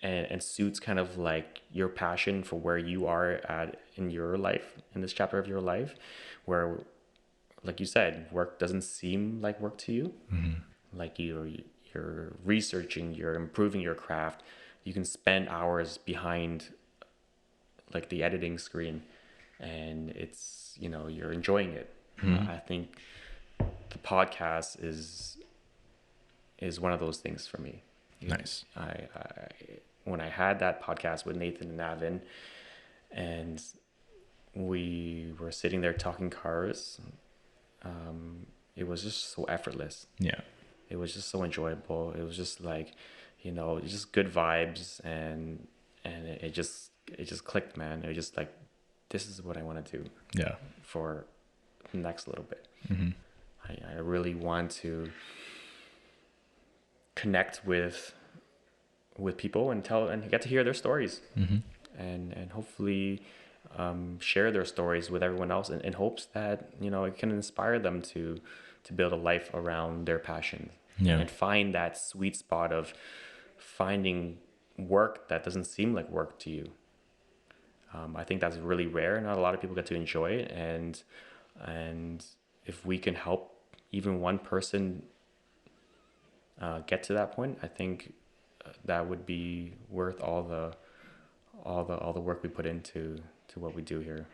and suits kind of like your passion for where you are at in your life, in this chapter of your life, where, like you said, work doesn't seem like work to you. Like you're researching, you're improving your craft. You can spend hours behind like the editing screen, and it's, you're enjoying it. I think the podcast is one of those things for me. Nice. I when I had that podcast with Nathan and Navin, and we were sitting there talking cars, it was just so effortless. Yeah. It was just so enjoyable. It was just like, just good vibes, and it just clicked, man. It was just like, this is what I want to do. Yeah. For the next little bit. I really want to connect with people and get to hear their stories, and hopefully share their stories with everyone else, in hopes that it can inspire them to build a life around their passion, and find that sweet spot of finding work that doesn't seem like work to you. I think that's really rare. Not a lot of people get to enjoy it, and if we can help even one person get to that point, I think that would be worth all the work we put into what we do here.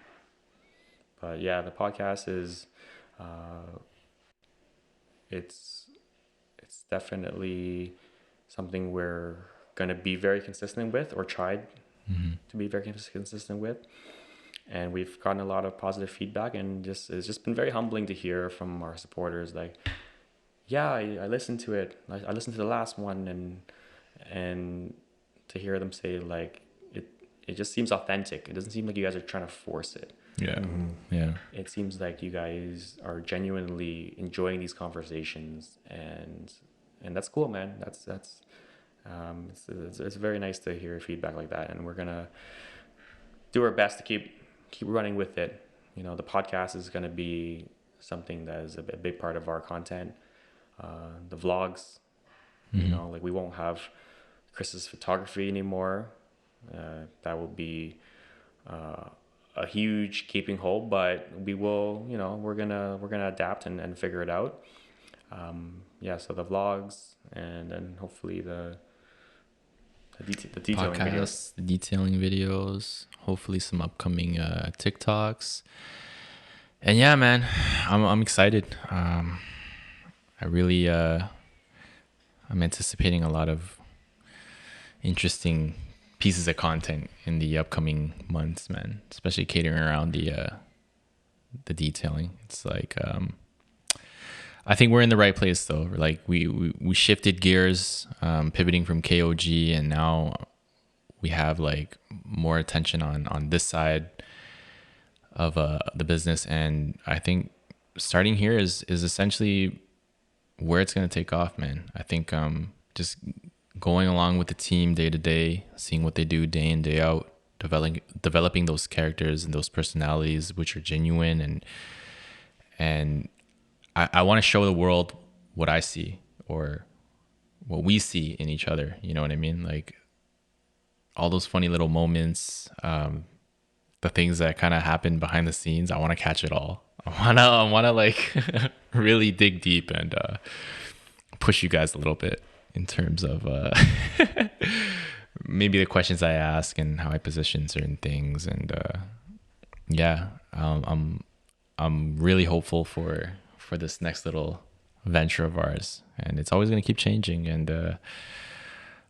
But yeah, the podcast is it's definitely something we're gonna be very consistent with, or tried to be very consistent with, and we've gotten a lot of positive feedback, and it's just been very humbling to hear from our supporters, like, yeah, I listened to it. I listened to the last one, and to hear them say, like, it just seems authentic. It doesn't seem like you guys are trying to force it. Yeah. Yeah. It seems like you guys are genuinely enjoying these conversations, and that's cool, man. It's very nice to hear feedback like that, and we're gonna do our best to keep running with it. The podcast is gonna be something that is a big part of our content. The vlogs, like, we won't have Chris's photography anymore. That will be a huge gaping hole, but we will, we're gonna adapt and figure it out. So the vlogs, and then hopefully the detailing Podcasts, videos. the detailing videos, hopefully some upcoming TikToks. And yeah, man, I'm excited. I really I'm anticipating a lot of interesting pieces of content in the upcoming months, man, especially catering around the detailing. It's like I think we're in the right place, though. Like we shifted gears, pivoting from KOG, and now we have like more attention on this side of the business, and I think starting here is essentially where it's going to take off, man. I think just going along with the team day to day, seeing what they do day in, day out, developing those characters and those personalities which are genuine, and I want to show the world what I see, or what we see in each other. You know what I mean? Like all those funny little moments, the things that kind of happen behind the scenes. I want to catch it all. I wanna like really dig deep and push you guys a little bit in terms of maybe the questions I ask and how I position certain things. And yeah, I'm really hopeful for this next little venture of ours, and it's always going to keep changing. And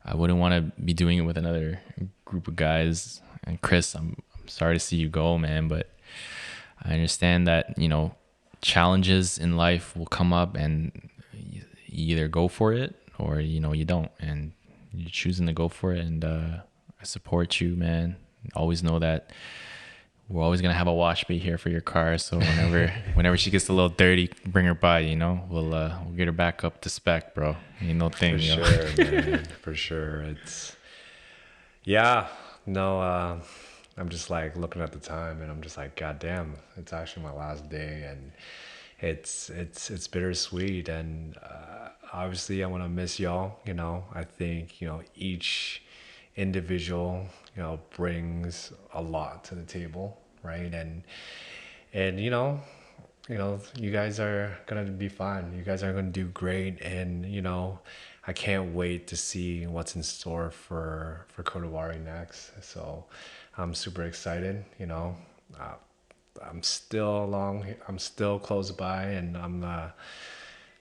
I wouldn't want to be doing it with another group of guys. And Chris, I'm sorry to see you go, man, but I understand that, you know, challenges in life will come up, and you either go for it or, you know, you don't, and you're choosing to go for it. And I support you, man. Always know that we're always gonna have a wash bay here for your car. So whenever she gets a little dirty, bring her by. You know, we'll get her back up to spec, bro. Ain't no thing. For you know? sure, man. For sure. It's I'm just like looking at the time, and I'm just like, God damn, it's actually my last day, and it's bittersweet. And obviously I want to miss y'all. You know, I think, you know, each individual, you know, brings a lot to the table, right? And you know, you guys are gonna be fine. You guys are gonna do great. And you know, I can't wait to see what's in store for Kodawari next. So I'm super excited. You know, I'm still close by, and I'm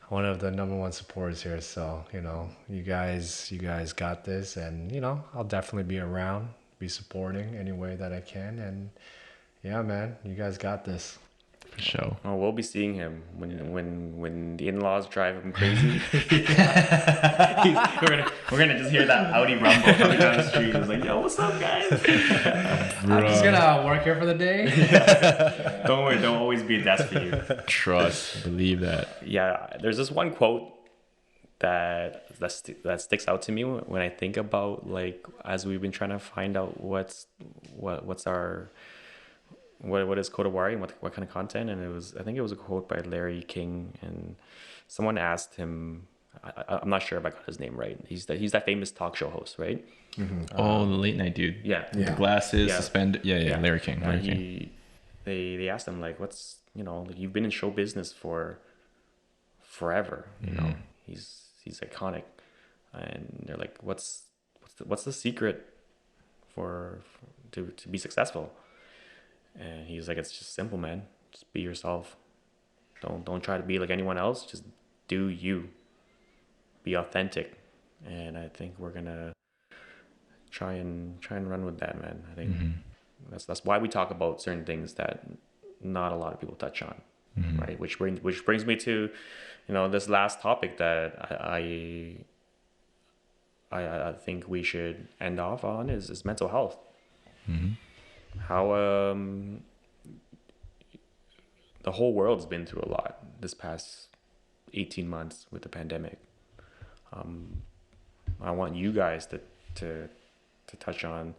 one of the number one supporters here. So, you know, you guys got this, and you know, I'll definitely be around, be supporting any way that I can. And yeah, man, you guys got this. For sure. Oh, we'll be seeing him when the in-laws drive him crazy. we're gonna just hear that Audi rumble coming down the street. It's like, yo, what's up, guys? I'm just gonna work here for the day. Don't worry, there'll always be a desk for you. Trust, believe that. Yeah, there's this one quote that sticks out to me when I think about, like, as we've been trying to find out what is Kodawari and what kind of content. And I think it was a quote by Larry King, and someone asked him, I'm not sure if I got his name right. He's that famous talk show host, right? Mm-hmm. The late night dude. Yeah. The glasses, Yeah. suspended. Yeah. Larry King. They asked him, like, what's, you know, like, you've been in show business for forever, you know, he's iconic. And they're like, what's the secret to be successful? And he's like, it's just simple, man. Just be yourself. Don't try to be like anyone else. Just do you. Be authentic. And I think we're gonna try and run with that, man. I think that's why we talk about certain things that not a lot of people touch on, right? Which brings me to, you know, this last topic that I think we should end off on is mental health. How the whole world's been through a lot this past 18 months with the pandemic. I want you guys to touch on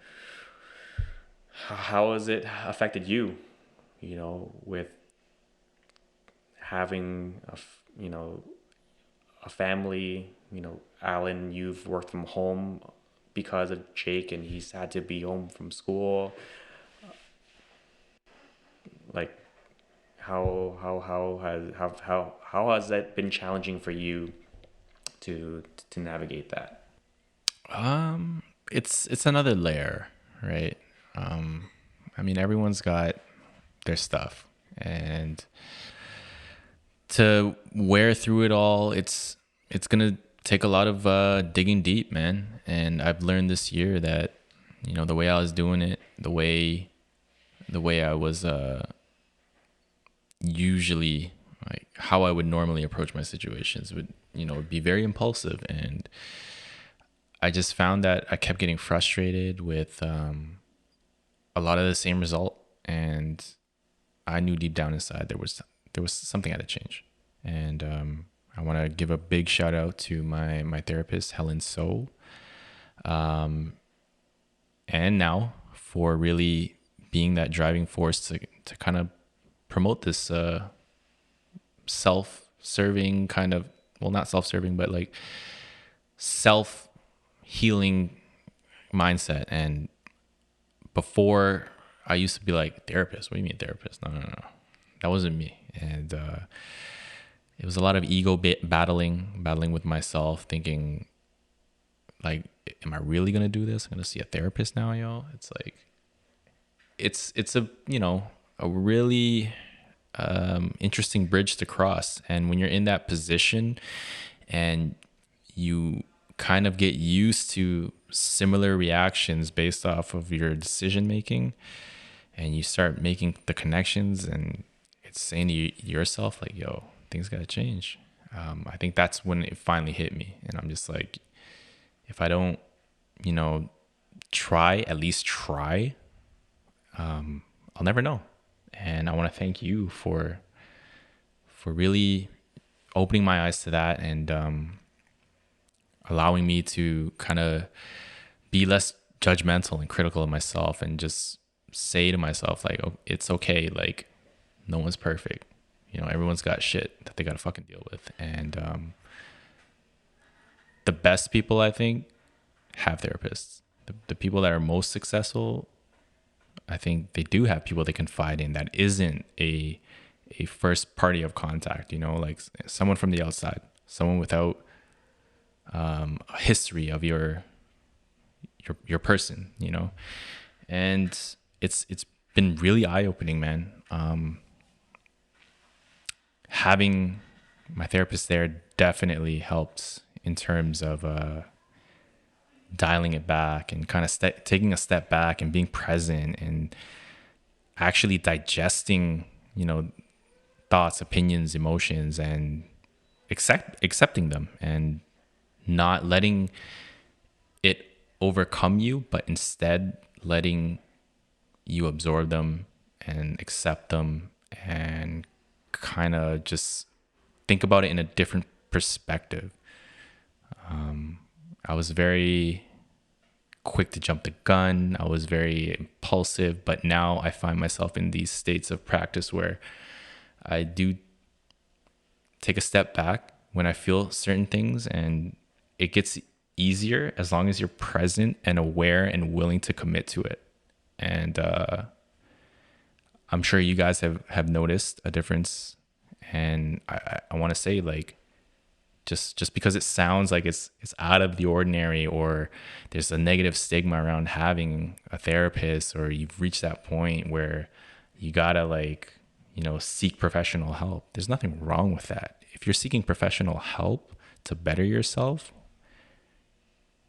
how has it affected you, you know, with having a family. You know, Allan, you've worked from home because of Jake, and he's had to be home from school. Like, how has that been challenging for you to navigate that? It's another layer, right? I mean, everyone's got their stuff, and to wear through it all, it's gonna take a lot of digging deep, man. And I've learned this year that, you know, the way I was doing it, the way I was usually, like, how I would normally approach my situations would, you know, be very impulsive. And I just found that I kept getting frustrated with a lot of the same result, and I knew deep down inside there was something I had to change. And I want to give a big shout out to my therapist, Helen So, and now for really being that driving force to kind of promote this self-serving kind of, well, not self-serving, but like self-healing mindset. And before, I used to be like, therapist? What do you mean therapist? No. That wasn't me. And it was a lot of ego battling with myself, thinking like, am I really gonna do this? I'm gonna see a therapist now, yo. It's like, it's a, you know, a really interesting bridge to cross. And when you're in that position and you kind of get used to similar reactions based off of your decision making, and you start making the connections, and it's saying to yourself like, yo, things gotta change. I think that's when it finally hit me. And I'm just like, if I don't, you know, at least try, I'll never know. And I want to thank you for really opening my eyes to that, and allowing me to kind of be less judgmental and critical of myself, and just say to myself like, oh, it's okay. Like, no one's perfect. You know, everyone's got shit that they got to fucking deal with. And the best people, I think, have therapists. The people that are most successful, I think they do have people they confide in that isn't a first party of contact, you know, like someone from the outside, someone without a history of your person, you know. And it's been really eye-opening, man. Having my therapist there definitely helped in terms of dialing it back, and kind of taking a step back and being present, and actually digesting, you know, thoughts, opinions, emotions, and accepting them, and not letting it overcome you, but instead letting you absorb them and accept them, and kind of just think about it in a different perspective. I was very quick to jump the gun. I was very impulsive, but now I find myself in these states of practice where I do take a step back when I feel certain things, and it gets easier as long as you're present and aware and willing to commit to it. And I'm sure you guys have noticed a difference. And I want to say, like, just because it sounds like it's out of the ordinary, or there's a negative stigma around having a therapist, or you've reached that point where you gotta, like, you know, seek professional help. There's nothing wrong with that. If you're seeking professional help to better yourself,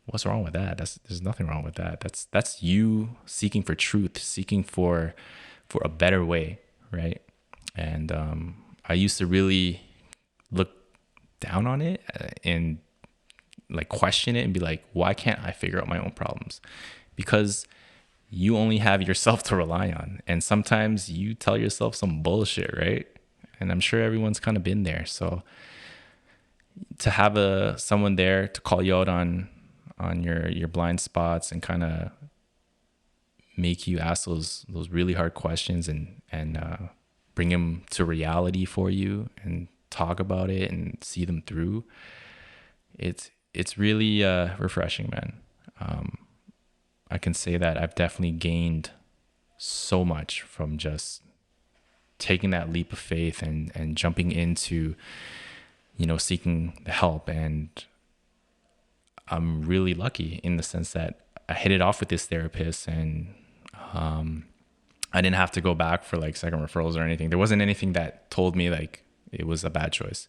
what's wrong with that? There's nothing wrong with that. That's you seeking for truth, seeking for a better way, right? And I used to really look down on it and like question it and be like, why can't I figure out my own problems? Because you only have yourself to rely on, and sometimes you tell yourself some bullshit, right? And I'm sure everyone's kind of been there. So to have someone there to call you out on your blind spots, and kind of make you ask those really hard questions, and bring them to reality for you, and talk about it and see them through, it's really refreshing, man. I can say that I've definitely gained so much from just taking that leap of faith and jumping into, you know, seeking the help. And I'm really lucky in the sense that I hit it off with this therapist, and I didn't have to go back for like second referrals or anything. There wasn't anything that told me like it was a bad choice.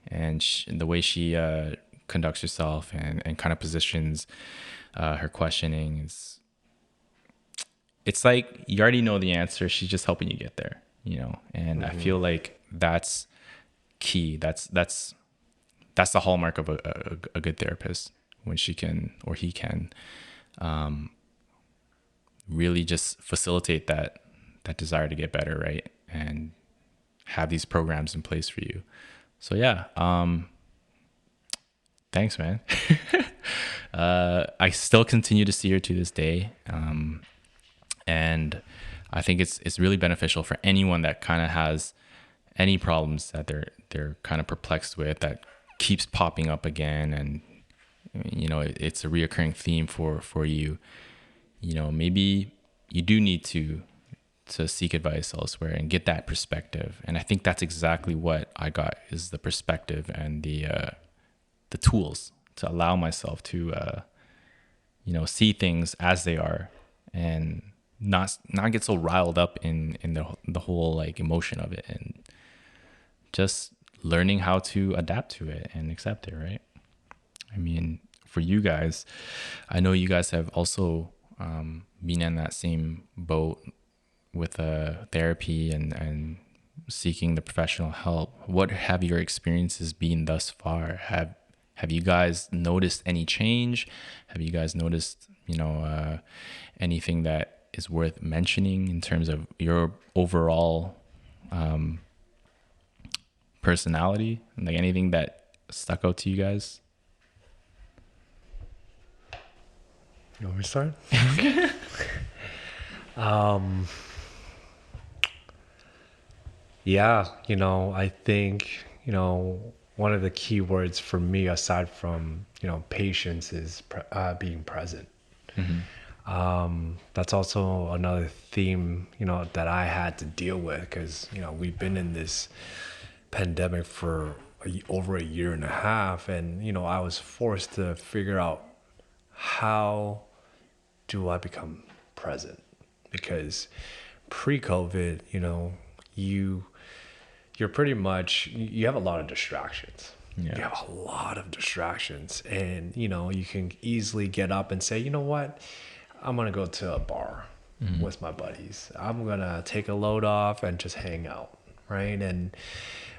And the way she conducts herself and kind of positions her questioning it's like you already know the answer. She's just helping you get there, you know. And I feel like that's key. That's the hallmark of a good therapist, when she can, or he can, really just facilitate that desire to get better, right? And have these programs in place for you. So yeah, thanks, man. I still continue to see her to this day. And I think it's really beneficial for anyone that kind of has any problems that they're kind of perplexed with, that keeps popping up again, and it's a reoccurring theme for you. Maybe you do need to seek advice elsewhere and get that perspective. And I think that's exactly what I got, is the perspective and the tools to allow myself to see things as they are, and not get so riled up in the whole like emotion of it, and just learning how to adapt to it and accept it, right? I mean, for you guys, I know you guys have also been in that same boat with therapy and seeking the professional help. What have your experiences been thus far? Have you guys noticed any change? Have you guys noticed, anything that is worth mentioning in terms of your overall personality? Like anything that stuck out to you guys? You want me to start? Yeah, I think, one of the key words for me, aside from, patience, is being present. That's also another theme, that I had to deal with, because, we've been in this pandemic for over a year and a half. And, I was forced to figure out, how do I become present? Because pre-COVID, you're pretty much, you have a lot of distractions. Yeah. You have a lot of distractions, and you can easily get up and say, you know what, I'm gonna go to a bar with my buddies. I'm gonna take a load off and just hang out, right? And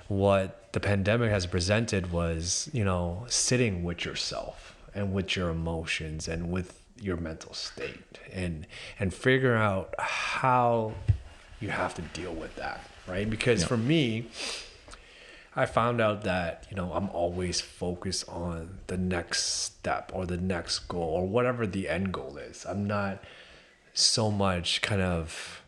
what the pandemic has presented was, sitting with yourself and with your emotions and with your mental state, and figure out how you have to deal with that, right? Because for me, I found out that, I'm always focused on the next step or the next goal or whatever the end goal is. I'm not so much kind of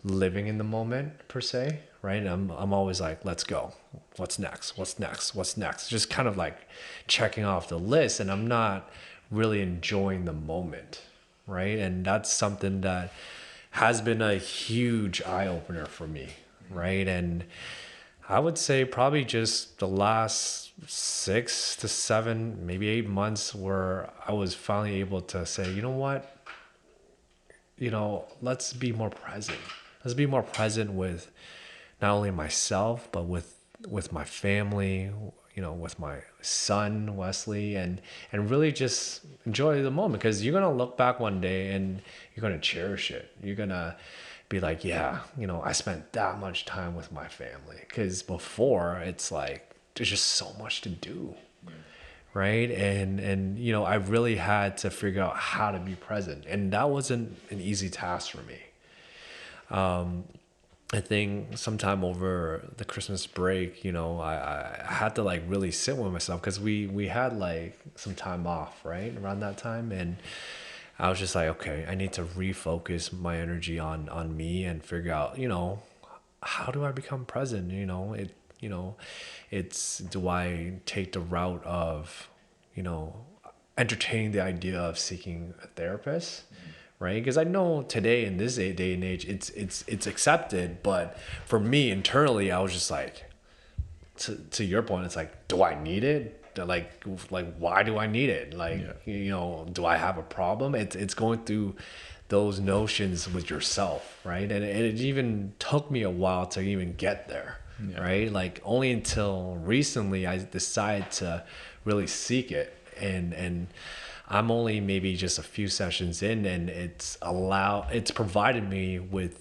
living in the moment per se, right? I'm always like, let's go. What's next? What's next? What's next? Just kind of like checking off the list, and I'm not really enjoying the moment, right? And that's something that has been a huge eye opener for me, right? And I would say probably just the last 6 to 7, maybe 8 months, where I was finally able to say, you know what, let's be more present. Let's be more present with not only myself, but with my family, with my son, Wesley, and really just enjoy the moment, because you're going to look back one day and you're going to cherish it. You're going to be like, yeah, I spent that much time with my family, because before it's like, there's just so much to do. Right. And, I really had to figure out how to be present, and that wasn't an easy task for me. I think sometime over the Christmas break, I had to like really sit with myself, because we had like some time off, right, around that time. And I was just like, okay, I need to refocus my energy on me and figure out, how do I become present? It's, do I take the route of, entertaining the idea of seeking a therapist? Right? Because I know today, in this day and age, it's accepted. But for me internally, I was just like, to your point, it's like, do I need it? Like why do I need it? Like, do I have a problem? It's going through those notions with yourself, right? And it even took me a while to even get there, right? Like, only until recently I decided to really seek it, and I'm only maybe just a few sessions in, and it's provided me with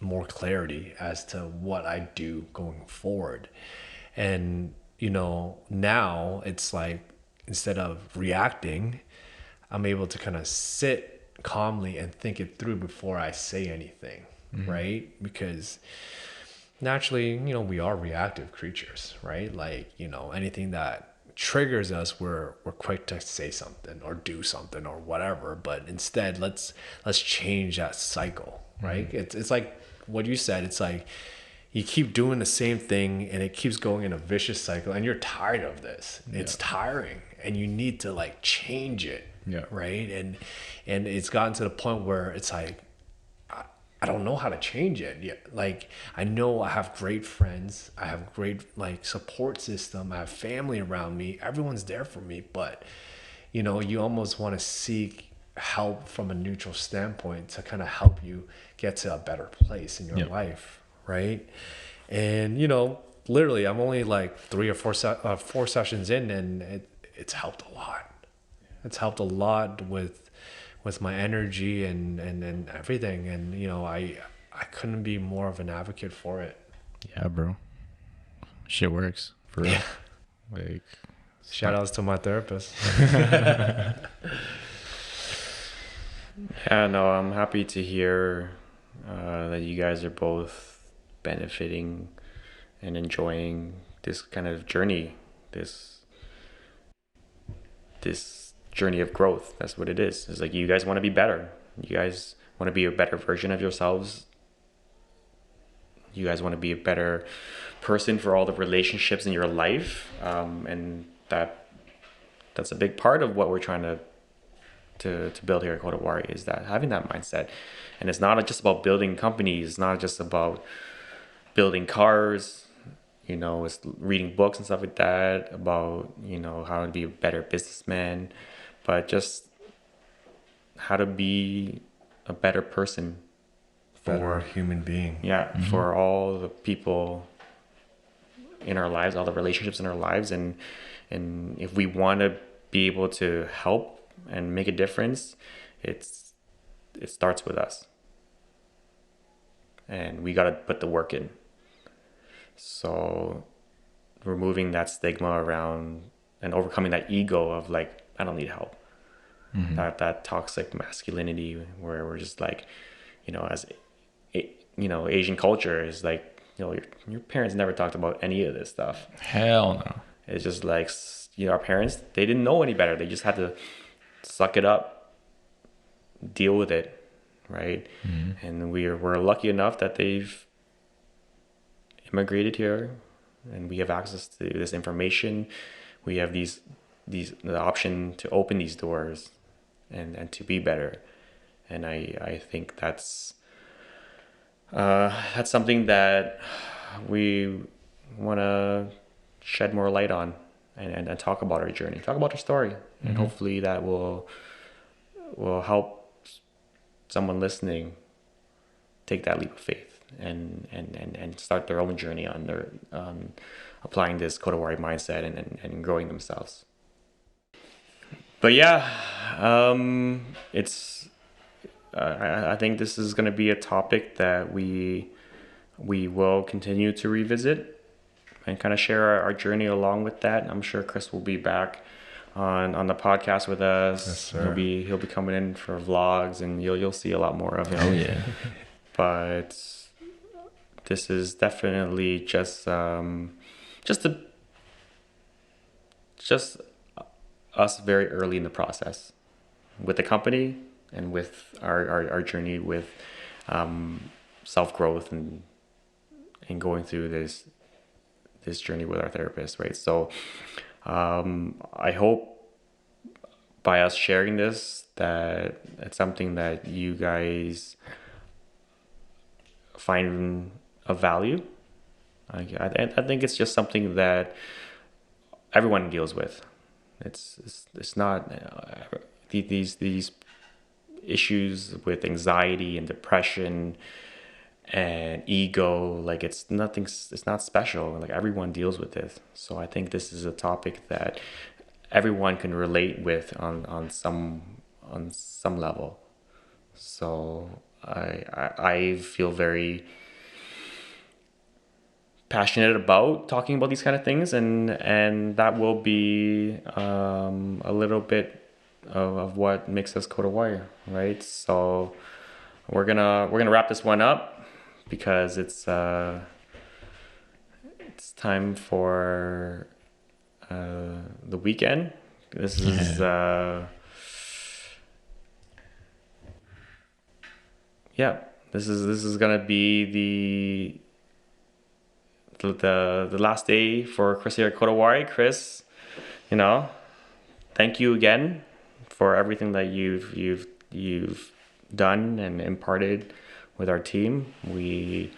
more clarity as to what I do going forward. And, now it's like, instead of reacting, I'm able to kind of sit calmly and think it through before I say anything, right? Because naturally, we are reactive creatures, right? Like, anything that triggers us, we're quick to say something or do something or whatever. But instead, let's change that cycle, right? It's like what you said. It's like you keep doing the same thing and it keeps going in a vicious cycle, and you're tired of this. It's tiring, and you need to like change it. Yeah. Right. And it's gotten to the point where it's like, I don't know how to change it yet. Like, I know I have great friends. I have great like support system. I have family around me. Everyone's there for me. But, you know, you almost want to seek help from a neutral standpoint to kind of help you get to a better place in your life. Right. And, you know, literally I'm only like 3 or 4 sessions in, and it's helped a lot. It's helped a lot with my energy and everything. And, you know, I couldn't be more of an advocate for it. Yeah, bro. Shit works for real. Like, shout outs to my therapist. Yeah, no, I'm happy to hear that you guys are both benefiting and enjoying this kind of journey, this journey of growth. That's what it is. It's like you guys want to be better. You guys want to be a better version of yourselves. You guys want to be a better person for all the relationships in your life, and that's a big part of what we're trying to build here at Kodawari, is that having that mindset. And it's not just about building companies. It's not just about building cars. You know, it's reading books and stuff like that about, you know, how to be a better businessman, but just how to be a better person. Better human being. Yeah, for all the people in our lives, all the relationships in our lives. And if we want to be able to help and make a difference, it starts with us. And we got to put the work in. So removing that stigma around and overcoming that ego of like, I don't need help. That toxic masculinity where we're just like, you know, as you know, Asian culture is like, you know, your parents never talked about any of this stuff. hell no. It's just like, you know, our parents, they didn't know any better. They just had to suck it up, deal with it, right? And we're lucky enough that they've immigrated here, and we have access to this information. We have the option to open these doors and to be better. And I think that's something that we want to shed more light on and talk about our journey, talk about our story, and hopefully that will help someone listening take that leap of faith and start their own journey on their applying this Kodawari mindset and growing themselves. But yeah, it's I think this is going to be a topic that we will continue to revisit and kind of share our journey along with that. I'm sure Chris will be back on the podcast with us. Yes, sir. He'll be coming in for vlogs, and you'll see a lot more of him. Oh yeah. But this is definitely just us very early in the process with the company and with our journey with self-growth and going through this journey with our therapist, right? So I hope by us sharing this that it's something that you guys find of value. I think it's just something that everyone deals with. It's not these issues with anxiety and depression and ego, like it's not special. Like everyone deals with this. So I think this is a topic that everyone can relate with on some level. So I feel very passionate about talking about these kind of things, and that will be a little bit of what makes us Kodawari, right? So we're gonna wrap this one up because it's time for the weekend. This is this is gonna be the last day for Chris here at Kodawari. Chris, you know, thank you again for everything that you've done and imparted with our team. We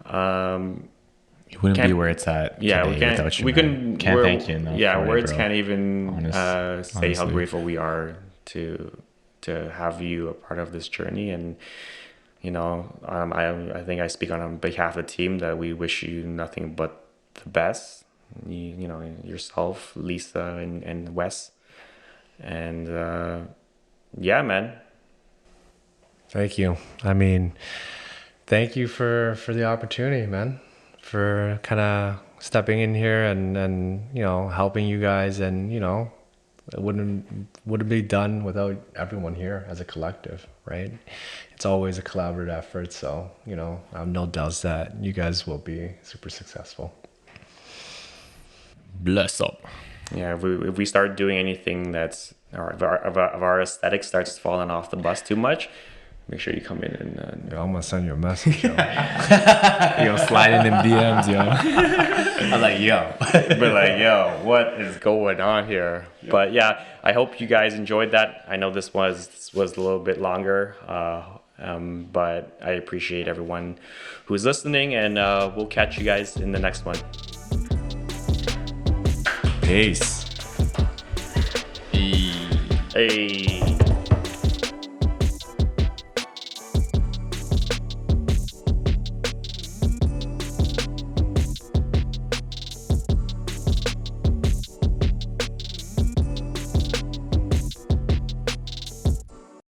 It wouldn't be where it's at. Yeah, today we can't. without you, We man. couldn't. Thank you enough. Yeah, for words it, bro. can't even say how honestly. grateful we are to have you a part of this journey. And you know, I think I speak on behalf of the team that we wish you nothing but the best. You know, yourself, Lisa, and Wes, and yeah, man. Thank you. I mean, thank you for the opportunity, man. For kind of stepping in here and you know, helping you guys, and you know, it wouldn't be done without everyone here as a collective, right? It's always a collaborative effort, so you know, I have no doubts that you guys will be super successful. Bless up. Yeah, if we start doing anything that's or if our aesthetic starts falling off the bus too much, make sure you come in and Yo, I'm gonna send you a message, yo. You know, sliding in DMs, yo. I'm like, yo. be like, yo, what is going on here? But yeah, I hope you guys enjoyed that. I know this was a little bit longer, but I appreciate everyone who's listening, and we'll catch you guys in the next one. Peace. Hey.